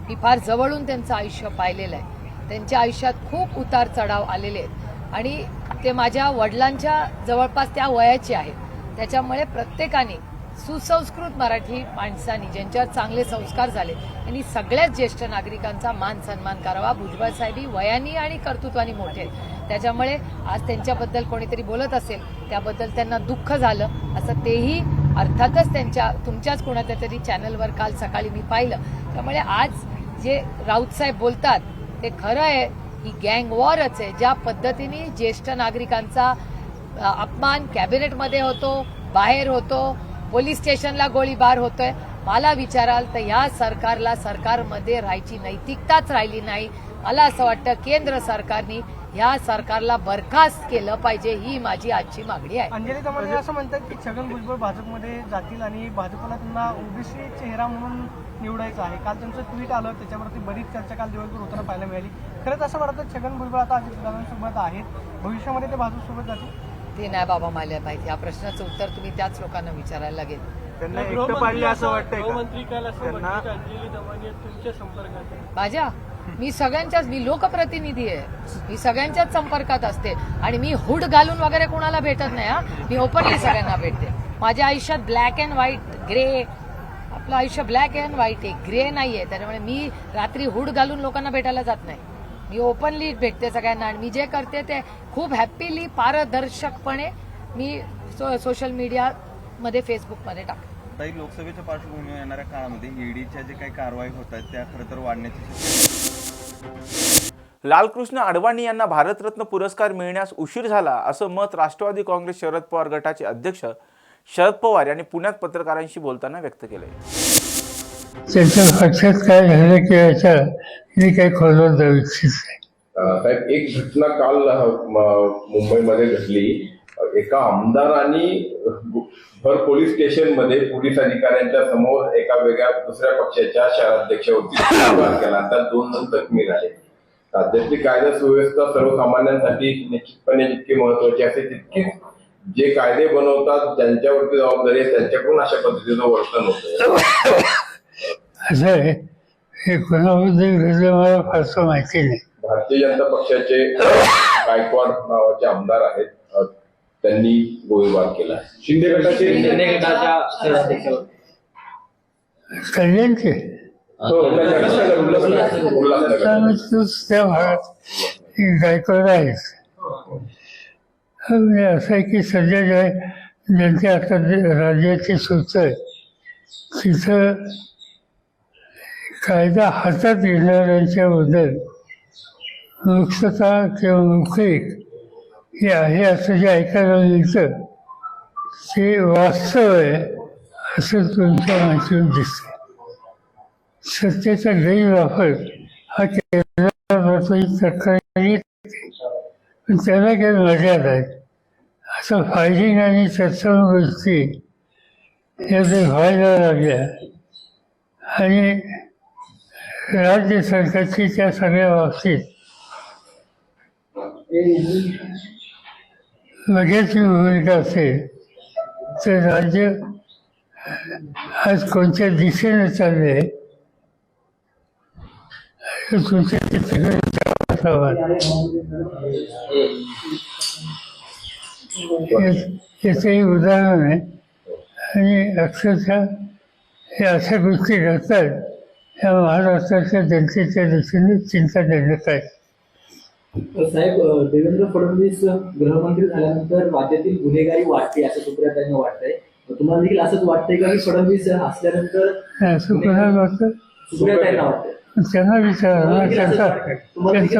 मी फार जवळून त्यांचं आयुष्य पाहिलेलं आहे. त्यांच्या आयुष्यात खूप उतार चढाव आलेले आहेत आणि ते माझ्या वडिलांच्या जवळपास त्या वयाचे आहेत. त्याच्यामुळे प्रत्येकाने सुसंस्कृत मराठी माणसांनी ज्यांच्यावर चांगले संस्कार झाले यांनी सगळ्याच ज्येष्ठ नागरिकांचा मान सन्मान करावा. भुजबळ साहेबी वयानी आणि कर्तृत्वानी मोठे आहेत. त्याच्यामुळे आज त्यांच्याबद्दल कोणीतरी बोलत असेल त्याबद्दल त्यांना दुःख झालं असं तेही अर्थातच तुमच्याच कोणाच्या तरी चॅनलवर काल सकाळी मी पाहिलं. त्यामुळे आज जे राऊत साहेब बोलतात ते खरं आहे. ही गँग वॉरच आहे. ज्या पद्धतीने ज्येष्ठ नागरिकांचा अपमान कॅबिनेटमध्ये होतो, बाहेर होतो, पोलीस स्टेशनला गोळीबार होतोय, मला विचाराल तर या सरकारमध्ये राहायची नैतिकताच राहिली नाही. मला असं वाटतं केंद्र सरकारने या सरकारला बरखास्त केलं पाहिजे, ही माझी आजची मागणी आहे. अंजली दमानी असं म्हणतात की छगन भुजबळ भाजपमध्ये जातील आणि भाजपला त्यांना ओबीसी चेहरा म्हणून निवडायचं आहे. काल त्यांचं ट्विट आलं, त्याच्यावरती बरीच चर्चा काल दिवसभर होताना पाहायला मिळाली. खरंच असं वाटतं छगन भुजबळ आता अजितदादांसोबत आहेत, भविष्यामध्ये ते भाजपसोबत जातील? ते नाही बाबा मला माहिती. या प्रश्नाचं उत्तर तुम्ही त्याच लोकांना विचारायला लागेल. त्यांना एकटं पाडले असं वाटतंय का? अंजली दमानी तुमच्या संपर्कात? माझ्या मी लोकप्रतिनिधी आहे. मी सगळ्यांच्याच संपर्कात असते आणि मी हुड घालून वगैरे कोणाला भेटत नाही. मी ओपनली सगळ्यांना भेटते. माझ्या आयुष्यात ब्लॅक अँड व्हाईट, ग्रे, आपलं आयुष्य ब्लॅक अँड व्हाईट आहे, ग्रे नाहीये. त्याच्यामुळे मी रात्री हुड घालून लोकांना भेटायला जात नाही. मी ओपनली भेटते सगळ्यांना आणि मी जे करते ते खूप हॅपीली पारदर्शकपणे मी सोशल मीडियामध्ये, फेसबुकमध्ये टाकते. ताई, लोकसभेच्या पार्श्वभूमीवर येणाऱ्या काळामध्ये ईडीच्या जे काही कारवाई होत आहेत त्या खरं तर वाढण्याची शक्यता. लालकृष्ण अडवाणी यांना भारतरत्न पुरस्कार मिळण्यास उशीर झाला असं मत राष्ट्रवादी काँग्रेस शरद पवार गटाचे अध्यक्ष शरद पवार यांनी पुण्यात पत्रकारांशी बोलताना व्यक्त केले. त्यांच्या पक्षात काय झालं की याच्या काही खोलवर जाऊ इच्छित नाही. साहेब, एक घटना काल मुंबईमध्ये घडली. एका आमदारांनी भर पोलीस स्टेशन मध्ये पोलीस अधिकाऱ्यांच्या समोर एका वेगळ्या दुसऱ्या पक्षाच्या शहराध्यक्षावरती हल्ला केला. त्यात 2 जण जखमी झाले. राज्यातली कायदा सुव्यवस्था सर्वसामान्यांसाठी निश्चितपणे जितकी महत्वाची असते तितकीच जे कायदे बनवतात ज्यांच्यावरती जबाबदारी आहे त्यांच्याकडून अशा पद्धतीचं वर्तन होतं. असं आहे, हे कोणाबद्दल घडलं मला फारसं माहिती नाही. भारतीय जनता पक्षाचे गायकवाड नावाचे आमदार आहेत, त्यांनी गोळीबार केला. शिंदे गटाचे कल्याणचे तूच त्या भागात गायकवाड आहेस. म्हणजे असं आहे की सध्या ज्यांच्या आता राज्याची सूच आहे तिथं कायदा हातात घेणाऱ्यांच्याबद्दल मुक्तता किंवा मुखिक हे आहे असं जे ऐकायला मिळतं ते वास्तव आहे असं तुमच्या माहितीवर दिसतं. सत्तेचा गैरवापर हा केला जातो ही तक्रारी येते. पण त्याला काही मर्यादा आहेत. असं फायरिंग आणि तत्सम गोष्टी या जर व्हायला लागल्या आणि राज्य सरकारची त्या सगळ्या बाबतीत बघ्याची भूमिका असेल तर राज्य आज कोणत्या दिशेने चालले आहे तुमच्या याचंही उदाहरण आहे. आणि अक्षरशः हे अशा गोष्टी घडतात या महाराष्ट्राच्या जनतेच्या दृष्टीने चिंताजनक आहे. साहेब, देवेंद्र फडणवीस गृहमंत्री झाल्यानंतर राज्यातील गुन्हेगारी वाढते असं सुप्रियाताईंना वाटतंय. तुम्हाला देखील असंच वाटतंय का की फडणवीस असल्यानंतर असं कोणाला वाटतं? सुप्रियाताईंना वाटतंय. त्यांना विचारा, त्यांचा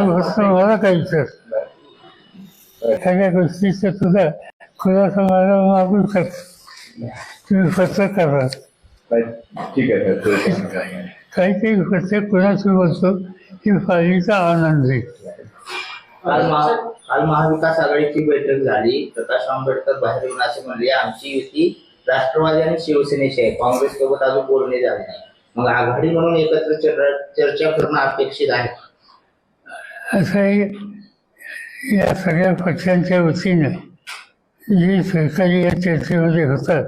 प्रश्न मला काही विचार. एखाद्या गोष्टीचं तुला खुलासा मला मागू शकतो. तुम्ही पत्रकार आहात. ठीक आहे. काही पत्र कुणाचं बोलतो ही फाईलचा आनंद आहे. काल महाविकास आघाडीची बैठक झाली. प्रकाश आंबेडकर बाहेर येऊन असे म्हणले आमची युती राष्ट्रवादी आणि शिवसेनेची आहे, काँग्रेस सोबत अजून बोलणे झाले नाही. मग आघाडी म्हणून एकत्र चर्चा करणं अपेक्षित आहे. असं आहे, या सगळ्या पक्षांच्या वतीने जे सहकारी या चर्चेमध्ये होतात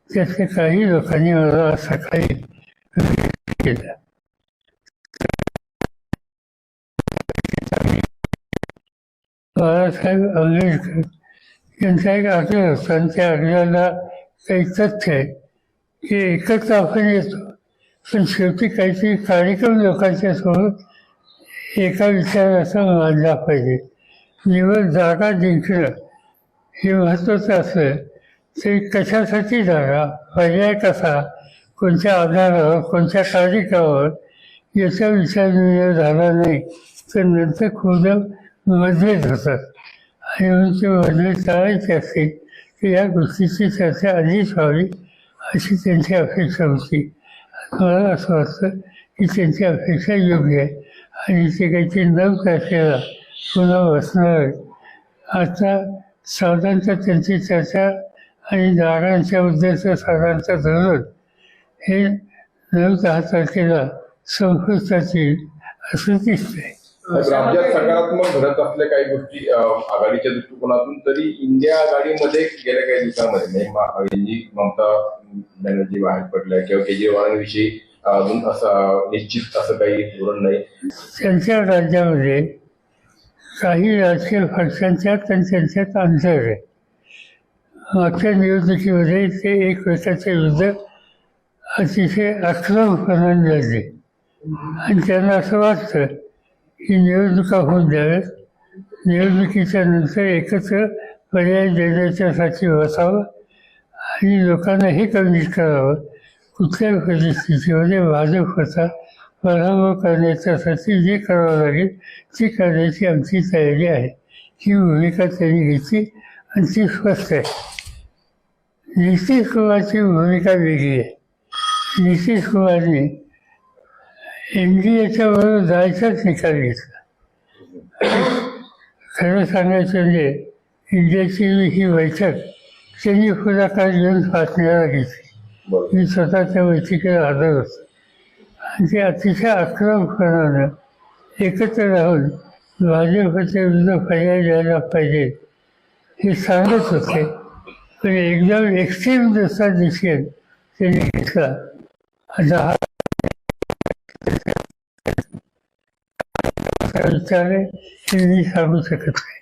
त्यातल्या काही लोकांनी मला सकाळी केलं. बाळासाहेब आंबेडकर यांचा एक आग्रह होता आणि त्या आग्रहाला काही तथ्य आहे की एकत्र आपण येतो पण शेवटी काहीतरी कार्यक्रम लोकांच्या सोबत एका विचाराचा मांडला पाहिजे. निवड जागा जिंकणं हे महत्त्वाचं असलं तरी कशासाठी जागा, पर्याय कसा, कोणत्या आधारावर, कोणत्या कार्यक्रमावर याचा विचार झाला नाही तर नंतर खूप मतभेद होतात. आणि म्हणून ते मतभेद टाळायचे असतील तर या गोष्टीची चर्चा आधीच व्हावी अशी त्यांची अपेक्षा होती. मला असं वाटतं की त्यांची अपेक्षा योग्य आहे आणि ते काहीतरी 9 तारखेला पुन्हा बसणार आहे. आता साधारणतः त्यांची चर्चा आणि जागांच्याबद्दलचं साधारणतः धोरण हे 9-10 तारखेला संपुष्टात येईल असं दिसतंय. राज्यात सकारात्मक घडत असल्या काही गोष्टी आघाडीच्या दृष्टिकोनातून तरी इंडिया आघाडीमध्ये गेल्या काही दिवसांमध्ये ममता बॅनर्जी बाहेर पडल्या किंवा केजरीवालांविषयी अजून असं निश्चित असं काही धोरण नाही. त्यांच्या राज्यामध्ये काही राजकीय पक्षांच्यात आणि त्यांच्यात अंतर आहे. मागच्या निवडणुकीमध्ये ते एकमेकाच्या विरुद्ध अतिशय आक्रमकपणाने लढले आणि त्यांना असं वाटतं की निवडणुका होऊन द्याव्यात, निवडणुकीच्या नंतर एकत्र पर्याय देण्याच्यासाठी बसावं आणि लोकांना हे कन्व्हिन्स करावं कुठल्याही परिस्थितीमध्ये भाजपचा पराभव करण्याच्यासाठी जे करावं लागेल ती करण्याची आमची तयारी आहे. ही भूमिका त्यांनी घेतली आणि ती स्पष्ट आहे. नितीश कुमारची भूमिका वेगळी आहे. नितीश कुमारने NDAच्या बरोबर जायचाच निकाल घेतला. खरं सांगायचं म्हणजे इंडियाची ही बैठक त्यांनी पुढाकार घेऊन बातम्याला घेतली. मी स्वतः त्या बैठकीला हजर होतो आणि ते अतिशय आक्रमकपणानं एकत्र राहून भाजपच्या विरुद्ध पर्याय द्यायला पाहिजे हे सांगत होते. पण एकदम एक्स्ट्रीम जसा डिसिजन त्यांनी घेतला. आता विचार हे मी सांगू शकत नाही,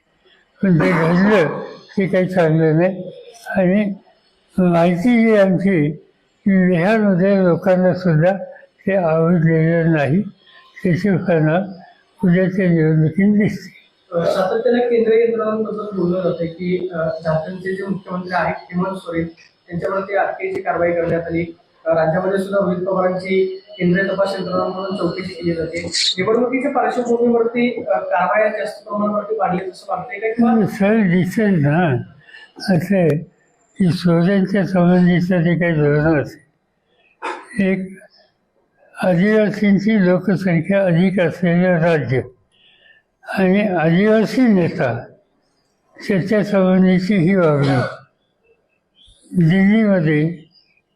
पण ते घडलं ते काही चांगलं नाही. आणि माहिती जी आमची बिहारमध्ये लोकांना सुद्धा हे आवडलेलं नाही. त्याची फळं उद्याच्या निवडणुकीत दिसते. सातत्याने केंद्रीय यंत्रणांबद्दल बोललं जातं की झारखंडचे जे मुख्यमंत्री आहेत हेमंत सोरेन त्यांच्यावरती अटकेची कारवाई करण्यात आली. राज्यामध्ये सुद्धा रोहित पवारांची केंद्रीय तपास यंत्रणांकडून चौकशी केली जाते. निवडणुकीच्या पार्श्वभूमीवरती कारवाया जास्त प्रमाणावरती वाढली असं वाटतंय का? किंवा सर दिसेल ना असं की सोऱ्यांच्या संबंधीचं जे काही धोरण असेल, एक आदिवासींची लोकसंख्या अधिक असलेलं राज्य आणि आदिवासी नेता त्याच्या संबंधीची ही वागणूक. दिल्लीमध्ये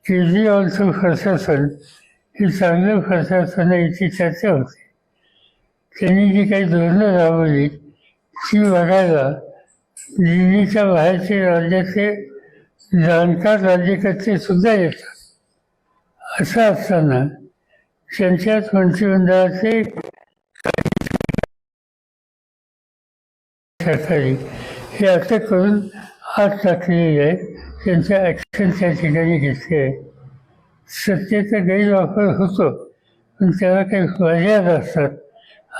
केजरीवालचं प्रशासन हे चांगलं प्रशासन आहे याची चर्चा होती. त्यांनी जी काही धोरणं राबवली ती बघायला दिल्लीच्या बाहेरचे राज्याचे जाणकार राज्यकर्ते सुद्धा येतात. असं असताना त्यांच्याच मंत्रिमंडळाचे सरकारी हे असं करून हात टाकलेले आहे. त्यांच्या ॲक्शन त्या ठिकाणी घेतली आहे. सत्तेचा गैरवापर होतो पण त्याला काही मर्यादा असतात.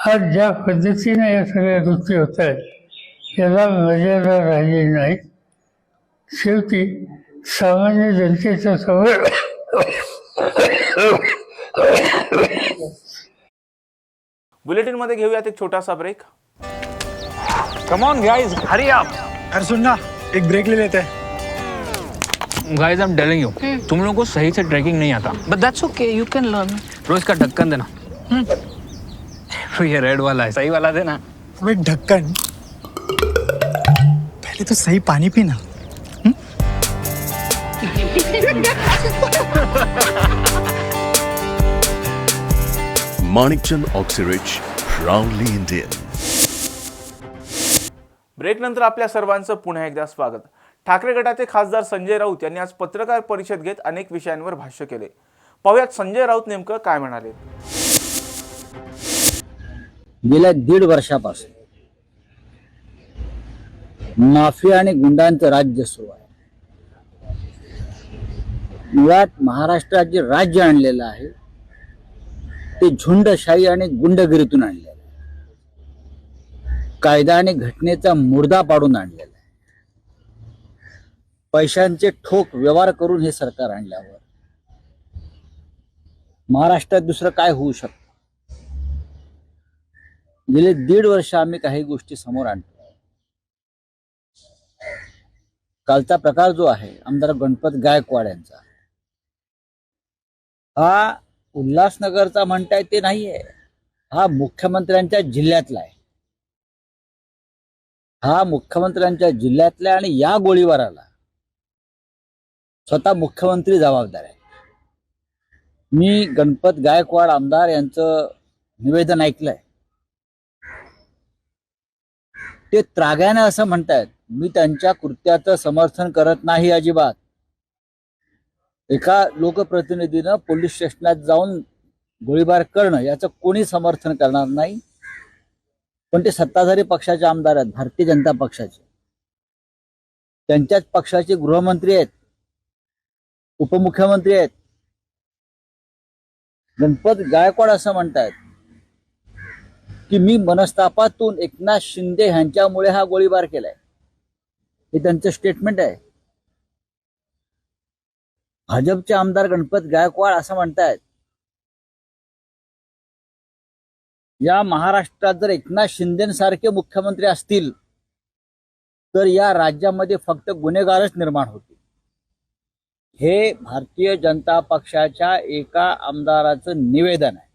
आज ज्या पद्धतीने या सगळ्या गोष्टी होत आहेत याला मर्यादा राहिलेली नाहीत. शेवटी सामान्य जनतेच्या समोर बुलेटिनमध्ये घेऊयात एक छोटासा break. Come on guys, hurry up. अरे सुन ना, एक ब्रेक ले लेते हैं. Guys I am telling you, तुम लोगों को सही से ट्रैकिंग नहीं आता. But that's okay, you can learn. रोज का ढक्कन देना. ये रेड वाला है, सही वाला देना. अबे ढक्कन, पहले तो सही पानी पीना. Manikchand Oxyrich, proudly Indian. Break नंतर आपल्या सर्वांचं पुन्हा एकदा स्वागत. ठाकरे गटाचे खासदार संजय राऊत यांनी आज पत्रकार परिषद घेत अनेक विषयांवर भाष्य केले. पाहुयात संजय राऊत नेमकं काय म्हणाले. गेल्या 1.5 वर्षापासून माफिया आणि गुंडांचं राज्य सुरू आहे. मुळात महाराष्ट्रात जे राज्य आणलेलं आहे ते झुंडशाही आणि गुंडगिरीतून आणलेलं आहे. कायदा आणि घटनेचा मुर्दा पाडून आणलेला आहे. पैशांचे ठोक व्यवहार करून हे सरकार आणल्यावर महाराष्ट्रात दुसरं काय होऊ शकतं. गेले 1.5 वर्ष आम्ही काही गोष्टी समोर आणतो. कालचा प्रकार जो आहे आमदार गणपत गायकवाड यांचा, हा उल्हासनगरचा म्हणताय ते नाहीये, हा मुख्यमंत्र्यांच्या जिल्ह्यातला आहे. हा मुख्यमंत्र्यांच्या जिल्ह्यातला आणि या गोळीबाराला स्वतः मुख्यमंत्री जबाबदार आहे. मी गणपत गायकवाड आमदार यांचं निवेदन ऐकलंय. ते त्राग्याने असं म्हणतायत, मी त्यांच्या कृत्याचं समर्थन करत नाही अजिबात. एका लोकप्रतिनिधीनं पोलीस स्टेशनात जाऊन गोळीबार करणं याचं कोणी समर्थन करणार नाही. पण ते सत्ताधारी पक्षाचे आमदार आहेत, भारतीय जनता पक्षाचे. त्यांच्याच पक्षाचे गृहमंत्री आहेत, उपमुख्यमंत्री आहेत. गणपत गायकवाड असं म्हणतायत की मी मनस्तापातून एकनाथ शिंदे यांच्यामुळे हा गोळीबार केलाय. हे त्यांचं स्टेटमेंट आहे. भाजपचे आमदार गणपत गायकवाड असं म्हणतायत, या महाराष्ट्रात जर एकनाथ शिंदेसारखे मुख्यमंत्री असतील तर या राज्यामध्ये फक्त गुन्हेगारच निर्माण होतील. हे भारतीय जनता पक्षाच्या एका आमदाराचं निवेदन आहे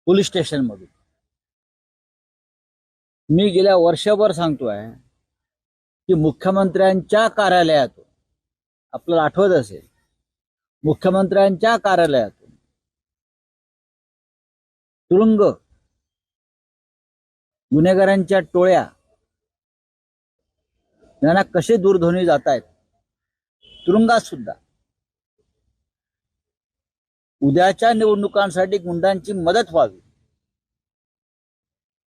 पोलीस स्टेशनमधून. मी गेल्या वर्षभर सांगतोय की मुख्यमंत्र्यांच्या कार्यालयातून, आपल्याला आठवत असेल, मुख्यमंत्र्यांच्या कार्यालयातून तुरुंग, गुन्हेगारांच्या टोळ्या यांना कसे दूरध्वनी जात आहेत, तुरुंगात सुद्धा. उद्याच्या निवडणुकांसाठी गुंडांची मदत व्हावी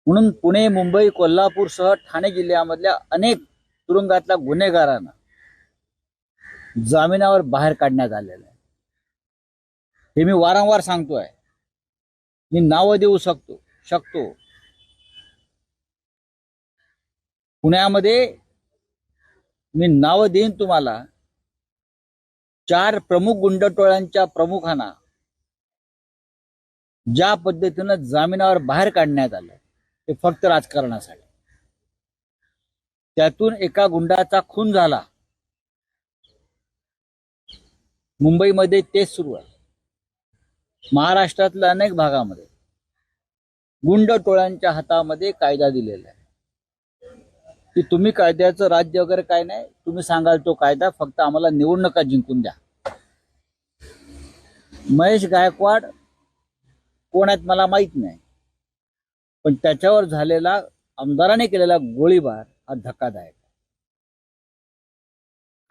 म्हणून पुणे, मुंबई, कोल्हापूरसह ठाणे जिल्ह्यामधल्या अनेक तुरुंगातल्या गुन्हेगारांना जामिनावर बाहेर काढण्यात आलेलं आहे. हे मी वारंवार सांगतोय. मी नावं देऊ शकतो. पुण्यामध्ये मी नावं देईन तुम्हाला. 4 प्रमुख गुंडटोळ्यांच्या प्रमुखांना ज्या पद्धतीनं जामिनावर बाहेर काढण्यात आलं ते फक्त राजकारणासाठी. त्यातून एका गुंडाचा खून झाला. मुंबईमध्ये तेच सुरू आहे. महाराष्ट्रातल्या अनेक भागामध्ये गुंड टोळ्यांच्या हातामध्ये कायदा दिलेला आहे की तुम्ही कायद्याचं राज्य वगैरे काय नाही, तुम्ही सांगाल तो कायदा, फक्त आम्हाला निवडणुका जिंकून द्या. महेश गायकवाड कोण आहेत मला माहित नाही, पण त्याच्यावर झालेला आमदाराने केलेला गोळीबार हा धक्कादायक.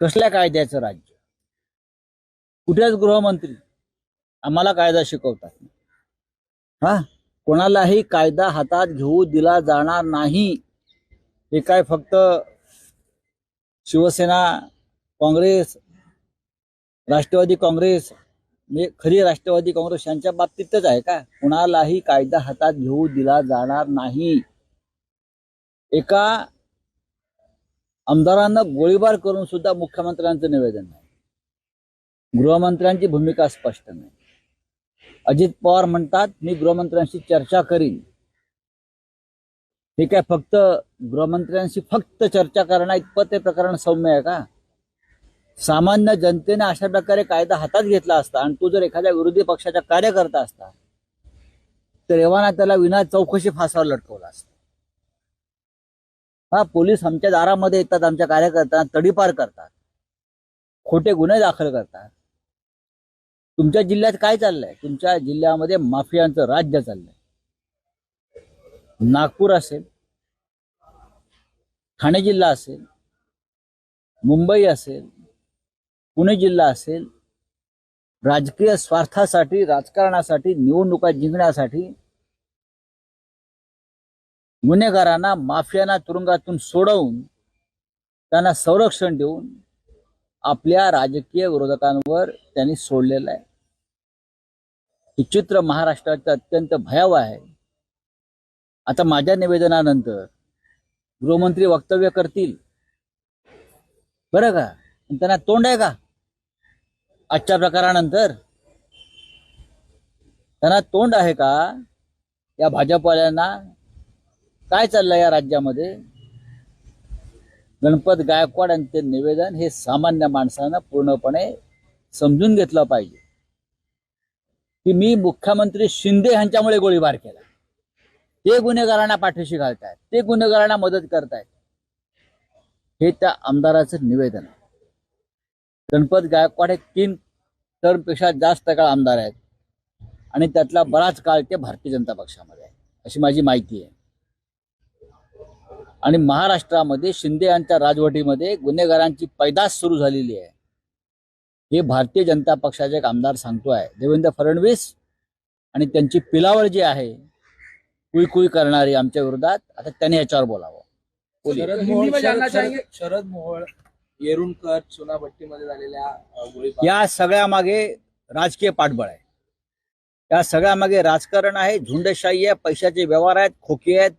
कसल्या कायद्याचं राज्य? कुठेच गृहमंत्री आम्हाला कायदा शिकवतात. हा, कोणालाही कायदा हातात घेऊ दिला जाणार नाही. हे काय फक्त शिवसेना, काँग्रेस, राष्ट्रवादी काँग्रेस, म्हणजे खरी राष्ट्रवादी काँग्रेस यांच्या बाबतीतच आहे का? कोणालाही कायदा हातात घेऊ दिला जाणार नाही. एका आमदारांना गोळीबार करून सुद्धा मुख्यमंत्र्यांचं निवेदन नाही. गृहमंत्र्यांची भूमिका स्पष्ट नाही. अजित पवार म्हणतात मी गृहमंत्र्यांशी चर्चा करीन. हे काय फक्त गृहमंत्र्यांशी फक्त चर्चा करणं इतपत हे प्रकरण सौम्य आहे का? सामान्य जनतेने अशा प्रकारे कायदा हातात घेतला असता आणि तो जर एखाद्या विरोधी पक्षाचा कार्यकर्ता असता तर एव्हाना त्याला विना चौकशी फासावर लटकवला असता. हा, पोलीस आमच्या दारामध्ये येतात, आमच्या कार्यकर्त्यांना तडीपार करतात, खोटे गुन्हे दाखल करतात. तुमच्या जिल्ह्यात काय चाललंय? तुमच्या जिल्ह्यामध्ये माफियांचं राज्य चाललंय. नागपूर असेल, ठाणे जिल्हा असेल, मुंबई असेल, पुणे जिल्हा असेल, राजकीय स्वार्थासाठी, राजकारणासाठी, निवडणुका जिंकण्यासाठी गुन्हेगारांना, माफियांना तुरुंगातून सोडवून त्यांना संरक्षण देऊन आपल्या राजकीय विरोधकांवर त्यांनी सोडलेलं आहे. हे चित्र महाराष्ट्राचं अत्यंत भयावह आहे. आता माझ्या निवेदनानंतर गृहमंत्री वक्तव्य करतील बरं का, त्यांना तोंड आहे का? आजच्या प्रकारानंतर त्यांना तोंड आहे का? या भाजपवाल्यांना काय चाललंय या राज्यामध्ये? गणपत गायकवाड यांचे निवेदन हे सामान्य माणसानं पूर्णपणे समजून घेतलं पाहिजे की मी मुख्यमंत्री शिंदे यांच्यामुळे गोळीबार केला. ते गुन्हेगारांना पाठीशी घालतायत, ते गुन्हेगारांना मदत करतायत. हे त्या आमदाराचं निवेदन आहे. गणपत गायकवाड हे 3 टर्मपेक्षा जास्त काळ आमदार आहेत आणि त्यातला बराच काळ ते भारतीय जनता पक्षामध्ये आहे अशी माझी माहिती आहे. आणि महाराष्ट्रामध्ये शिंदे यांच्या राजवटीमध्ये गुन्हेगारांची पैदास सुरू झालेली आहे. हे भारतीय जनता पक्षाचे एक आमदार सांगतोय. देवेंद्र फडणवीस आणि त्यांची पिलावळ जी आहे कुई करणारी आमच्या विरोधात, आता त्यांनी याच्यावर बोलावं. शरद मोहोळ येरुणकर चुनाभट्टीमध्ये झालेल्या गोळीबार, या सगळ्या मागे राजकीय पाठबळ आहे. या सगळ्या मागे राजकारण आहे, झुंडशाही आहे, पैशाचे व्यवहार आहेत, खोके आहेत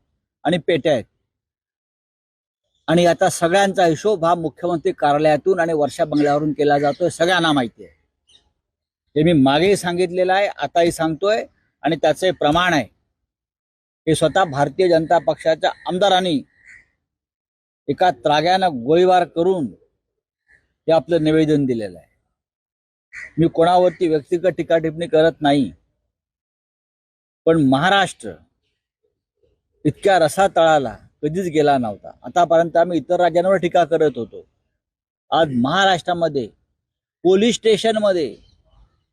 आणि पेट्या आहेत. आणि आता सगळ्यांचा हिशोब हा मुख्यमंत्री कार्यालयातून आणि वर्षा बंगल्यावरून केला जातोय, सगळ्यांना माहिती आहे. हे मी मागेही सांगितलेलं आहे, आताही सांगतोय आणि त्याचे प्रमाण आहे. हे स्वतः भारतीय जनता पक्षाच्या आमदारांनी एका त्राग्यानं गोळीबार करून हे आपलं निवेदन दिलेलं आहे. मी कोणावरती व्यक्तिगत टीका टिप्पणी करत नाही, पण महाराष्ट्र इतक्या रसातळाला कधीच गेला नव्हता. आतापर्यंत आम्ही इतर राज्यांवर टीका करत होतो. आज महाराष्ट्रामध्ये पोलीस स्टेशनमध्ये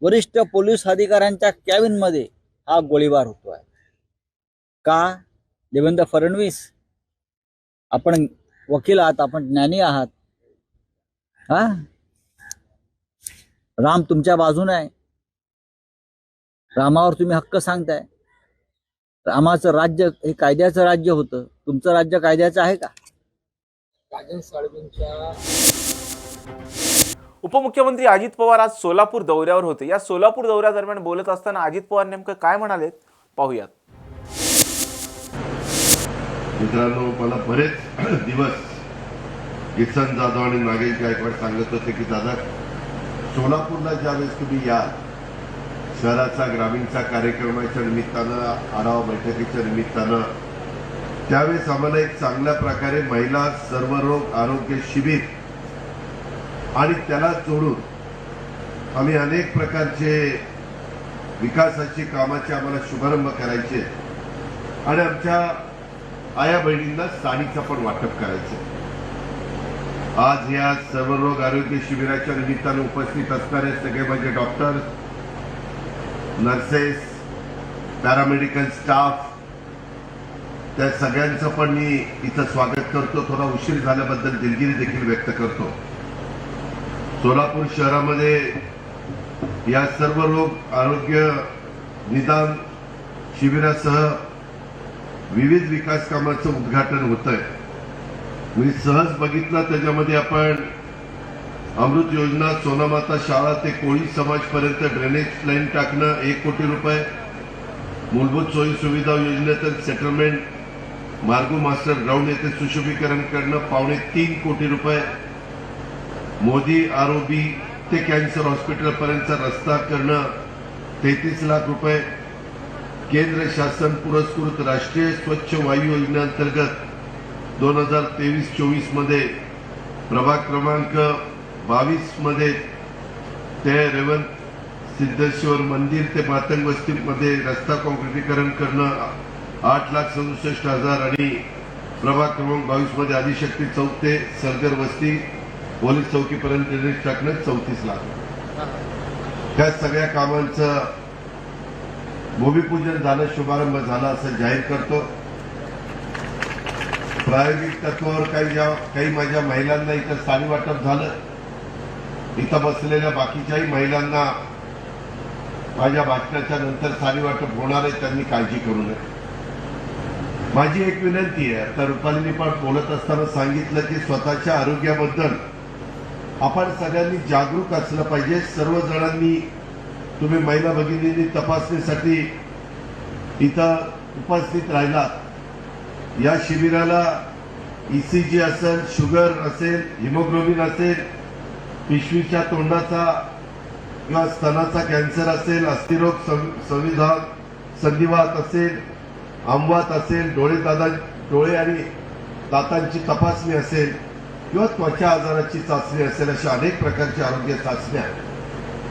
वरिष्ठ पोलीस अधिकाऱ्यांच्या कॅबिनमध्ये हा गोळीबार होतोय. का? देवेंद्र फडणवीस, आपण वकील आहात, आपण ज्ञानी आहात. हा, राम तुमच्या बाजूने आहे, रामावर तुम्ही हक्क सांगताय. रामाचं राज्य हे कायद्याचं राज्य होतं, तुमचं राज्य कायद्याचं आहे का? राजन साळवींच्या उपमुख्यमंत्री अजित पवार आज सोलापूर दौऱ्यावर होते. या सोलापूर दौऱ्यादरम्यान बोलत असताना अजित पवार नेमकं काय म्हणालेत पाहूयात. मित्रांनो, मला बरेच दिवस किसन जाधव आणि नागेश गायकवाड सांगत होते की दादा, सोलापूरला ज्यावेळेस तुम्ही याल, शहराचा ग्रामीणचा कार्यक्रमाच्या निमित्तानं, आढावा बैठकीच्या निमित्तानं, त्यावेळेस आम्हाला एक चांगल्या प्रकारे महिला सर्वरोग आरोग्य शिबिर आणि त्याला जोडून आम्ही अनेक प्रकारचे विकासाची कामाचे आम्हाला शुभारंभ करायचे आणि आमच्या आया बहिणींना साडीचं पण वाटप करायचं. आज या सर्वरोग आरोग्य शिबिराच्या निमित्तानं उपस्थित असणारे सगळे म्हणजे डॉक्टर्स, नर्सेस, पॅरामेडिकल स्टाफ, त्या सगळ्यांचं पण मी इथं स्वागत करतो. थोडा उशीर झाल्याबद्दल दिलगिरी देखील व्यक्त करतो. सोलापूर शहरामध्ये या सर्व रोग आरोग्य निदान शिबिरासह विविध विकास कामाचं उद्घाटन होतंय. मी सहज बघितलं, त्याच्यामध्ये आपण अमृत योजना, सोनामाता शाळा ते कोळी समाजपर्यंत ड्रेनेज लाईन टाकणं 1 कोटी रुपये, मूलभूत सोयी सुविधा योजनेतून सेटलमेंट, मार्गो मास्टर ग्राउंड येथे सुशोभीकरण करणं 2.25 कोटी रुपये, मोदी आरोबी ते कॅन्सर हॉस्पिटल पर्यंतचा रस्ता करणं 33 लाख रुपये, केंद्र शासन पुरस्कृत राष्ट्रीय स्वच्छ वायू योजनेअंतर्गत 2023-24 मध्ये प्रभाग क्रमांक 22 मध्ये ते रेवंत सिद्धेश्वर मंदिर ते मातंग वस्तीमध्ये रस्ता काँक्रिटीकरण करणं 8,67,000 आणि प्रभाग क्रमांक 22 मध्ये आदिशक्ती चौक ते सरगर वस्ती पोलीस चौकीपर्यंत ड्रेनेज टाकणं 34 लाख. त्या सगळ्या कामांचं भूमिपूजन झालं, शुभारंभ झाला असं जाहीर करतो. प्रायोगिक तत्वावर काही माझ्या महिलांना इथं साडी वाटप झालं. इथं बसलेल्या बाकीच्याही महिलांना माझ्या भाषणाच्या नंतर साडी वाटप होणार आहे, त्यांनी काळजी करू नये. माझी एक विनंती आहे, आता रुपालीनी पण बोलत असताना सांगितलं की स्वतःच्या आरोग्याबद्दल आपण सगळ्यांनी जागरूक असलं पाहिजे. सर्वजणांनी, तुम्ही महिला भगिनींनी तपासणीसाठी इथं उपस्थित राहिलात. या शिबिराला ECG असेल, शुगर असेल, हिमोग्लोबिन असेल, पिशवीच्या तोंडाचा किंवा स्तनाचा कॅन्सर असेल, अस्थिरोग संधिवात असेल, आमवात असेल, डोळे आणि दातांची तपासणी असेल किंवा त्वचा आजाराची चाचणी असेल, अशा अनेक प्रकारच्या आरोग्य चाचण्या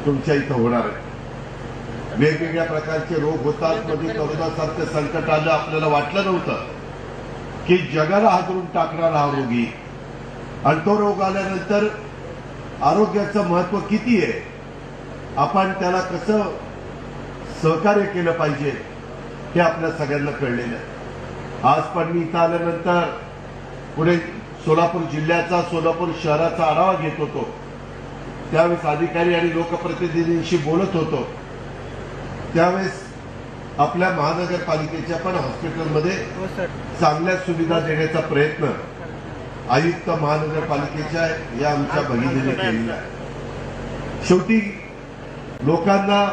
तुमच्या इथं होणार आहेत. वेगवेगळ्या प्रकारचे रोग होतात. मध्ये कोरोनासारखं संकट आलं, आपल्याला वाटलं नव्हतं की जगाला हादरून टाकणारा हा रोगी, आणि तो रोग आल्यानंतर आरोग्याचं महत्व किती आहे, आपण त्याला कसं सहकार्य केलं पाहिजे हे आपल्या सगळ्यांना कळलेलं आहे. आज पण मी इथं आल्यानंतर पुढे सोलापूर जिल्ह्याचा, सोलापूर शहराचा आढावा घेत होतो. त्यावेळेस अधिकारी आणि लोकप्रतिनिधींशी बोलत होतो. त्यावेळेस आपल्या महानगरपालिकेच्या पण हॉस्पिटलमध्ये चांगल्या सुविधा देण्याचा प्रयत्न आयुक्त महानगरपालिकेच्या या आमच्या भगिनीने केलेला आहे. शेवटी लोकांना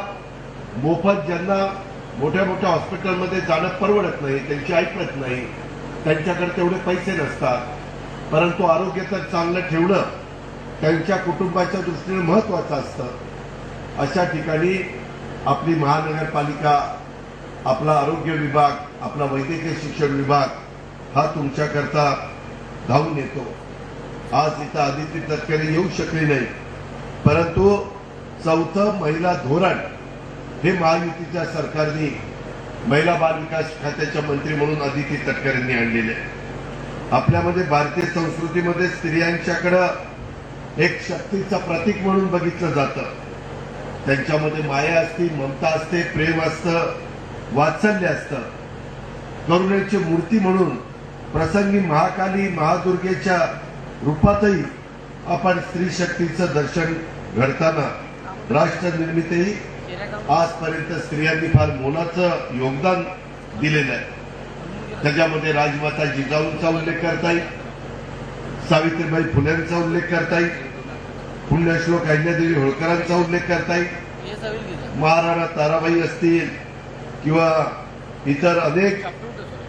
मोफत, ज्यांना मोठ्या मोठ्या हॉस्पिटलमध्ये जाणं परवडत नाही, त्यांची ऐकत नाही, त्यांच्याकडे तेवढे पैसे नसतात, परंतु आरोग्य तर चांगलं ठेवणं त्यांच्या कुटुंबाच्या दृष्टीने महत्वाचं असतं. अशा ठिकाणी आपली महानगरपालिका, आपला आरोग्य विभाग, आपला वैद्यकीय शिक्षण विभाग हा तुमच्याकरता धावून येतो. आज इथं आदिती तटकरे येऊ शकली नाही, परंतु 4थं महिला धोरण हे महायुतीच्या सरकारने महिला बाल विकास खात्याच्या मंत्री म्हणून आदिती तटकरेंनी आणलेले आहे. आपल्यामध्ये भारतीय संस्कृतीमध्ये स्त्रियांच्याकडं एक शक्तीचं प्रतीक म्हणून बघितलं जातं. त्यांच्यामध्ये माया असते, ममता असते, प्रेम असतं, वात्सल्य असतं. करुणेची मूर्ती म्हणून प्रसंगी महाकाली, महादुर्गेच्या रूपातही आपण स्त्री शक्तीचं दर्शन घडताना राष्ट्र निर्मितीही आजपर्यंत स्त्रियांनी फार मोलाचं योगदान दिलेलं आहे. त्याच्यामध्ये राजमाता जिजाऊंचा उल्लेख करता येईल, सावित्रीबाई फुल्यांचा उल्लेख करता येईल, पुण्यश्लोक अहिल्यादेवी होळकरांचा उल्लेख करता येईल, महाराणा ताराबाई असतील किंवा इतर अनेक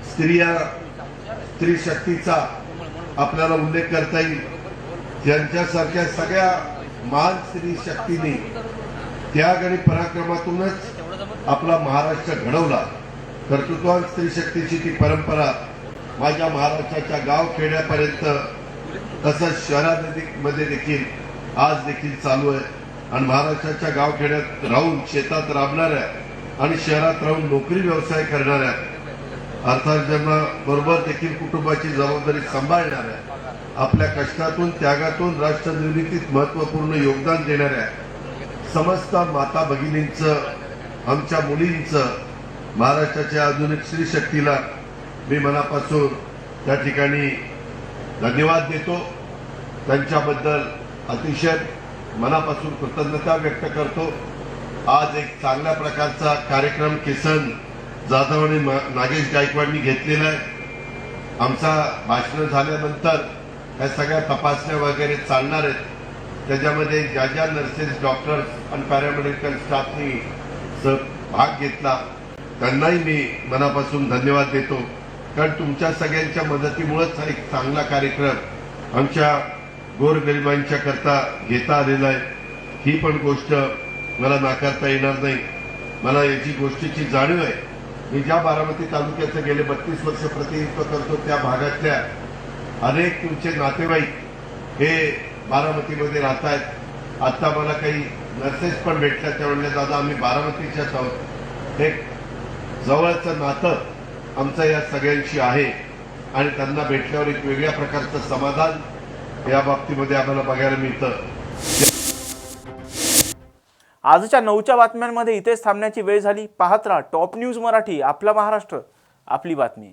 स्त्री शक्तीचा आपल्याला उल्लेख करता येईल. त्यांच्यासारख्या सगळ्या महान स्त्री शक्तीने त्याग आणि पराक्रमातूनच आपला महाराष्ट्र घडवला. कर्तृत्ववान स्त्री शक्तीची ती परंपरा माझ्या महाराष्ट्राच्या गाव खेड्यापर्यंत तसंच शहरामध्ये देखील आज देखील चालू आहे. आणि महाराष्ट्राच्या गाव खेड्यात राहून शेतात राबणाऱ्या आणि शहरात राहून नोकरी व्यवसाय करणाऱ्या, अर्थार्जना बरोबर देखील कुटुंबाची जबाबदारी सांभाळणाऱ्या, आपल्या कष्टातून त्यागातून राष्ट्र निर्मितीत महत्वपूर्ण योगदान देणाऱ्या समस्त माता भगिनींचं, आमच्या मुलींचं, महाराष्ट्राच्या आधुनिक स्त्री शक्तीला मी मनापासून त्या ठिकाणी धन्यवाद देतो. त्यांच्याबद्दल अतिशय मनापासून कृतज्ञता व्यक्त करतो. आज एक चांगल्या प्रकारचा कार्यक्रम किसन जाधव आणि नागेश गायकवाडनी घेतलेला आहे. आमचा भाषण झाल्यानंतर या सगळ्या तपासण्या वगैरे चालणार आहेत. त्याच्यामध्ये ज्या ज्या नर्सेस, डॉक्टर्स आणि पॅरामेडिकल स्टाफनी भाग घेतला त्यांनाही मी मनापासून धन्यवाद देतो. कारण तुमच्या सगळ्यांच्या मदतीमुळेच हा एक चांगला कार्यक्रम आमच्या गोरगरिबांच्या करता घेता आलेला आहे. ही पण गोष्ट मला नाकारता येणार नाही. मला याची गोष्टीची जाणीव आहे. मी ज्या बारामती तालुक्याचं गेले 32 वर्ष प्रतिनिधित्व करतो त्या भागातल्या अनेक तुमचे नातेवाईक हे बारामतीमध्ये राहत आहेत. आता मला काही नर्सेस पण भेटल्या. त्या म्हणल्या दादा आम्ही बारामतीच्याच आहोत. एक जवळचं नातं आमचं या सगळ्यांशी आहे आणि त्यांना भेटल्यावर एक वेगळ्या प्रकारचं समाधान या बाबतीमध्ये आम्हाला बघायला मिळतं. आजच्या 9च्या बातम्यांमध्ये इथेच थांबण्याची वेळ झाली. पाहत राहा टॉप न्यूज मराठी. आपला महाराष्ट्र, आपली बातमी.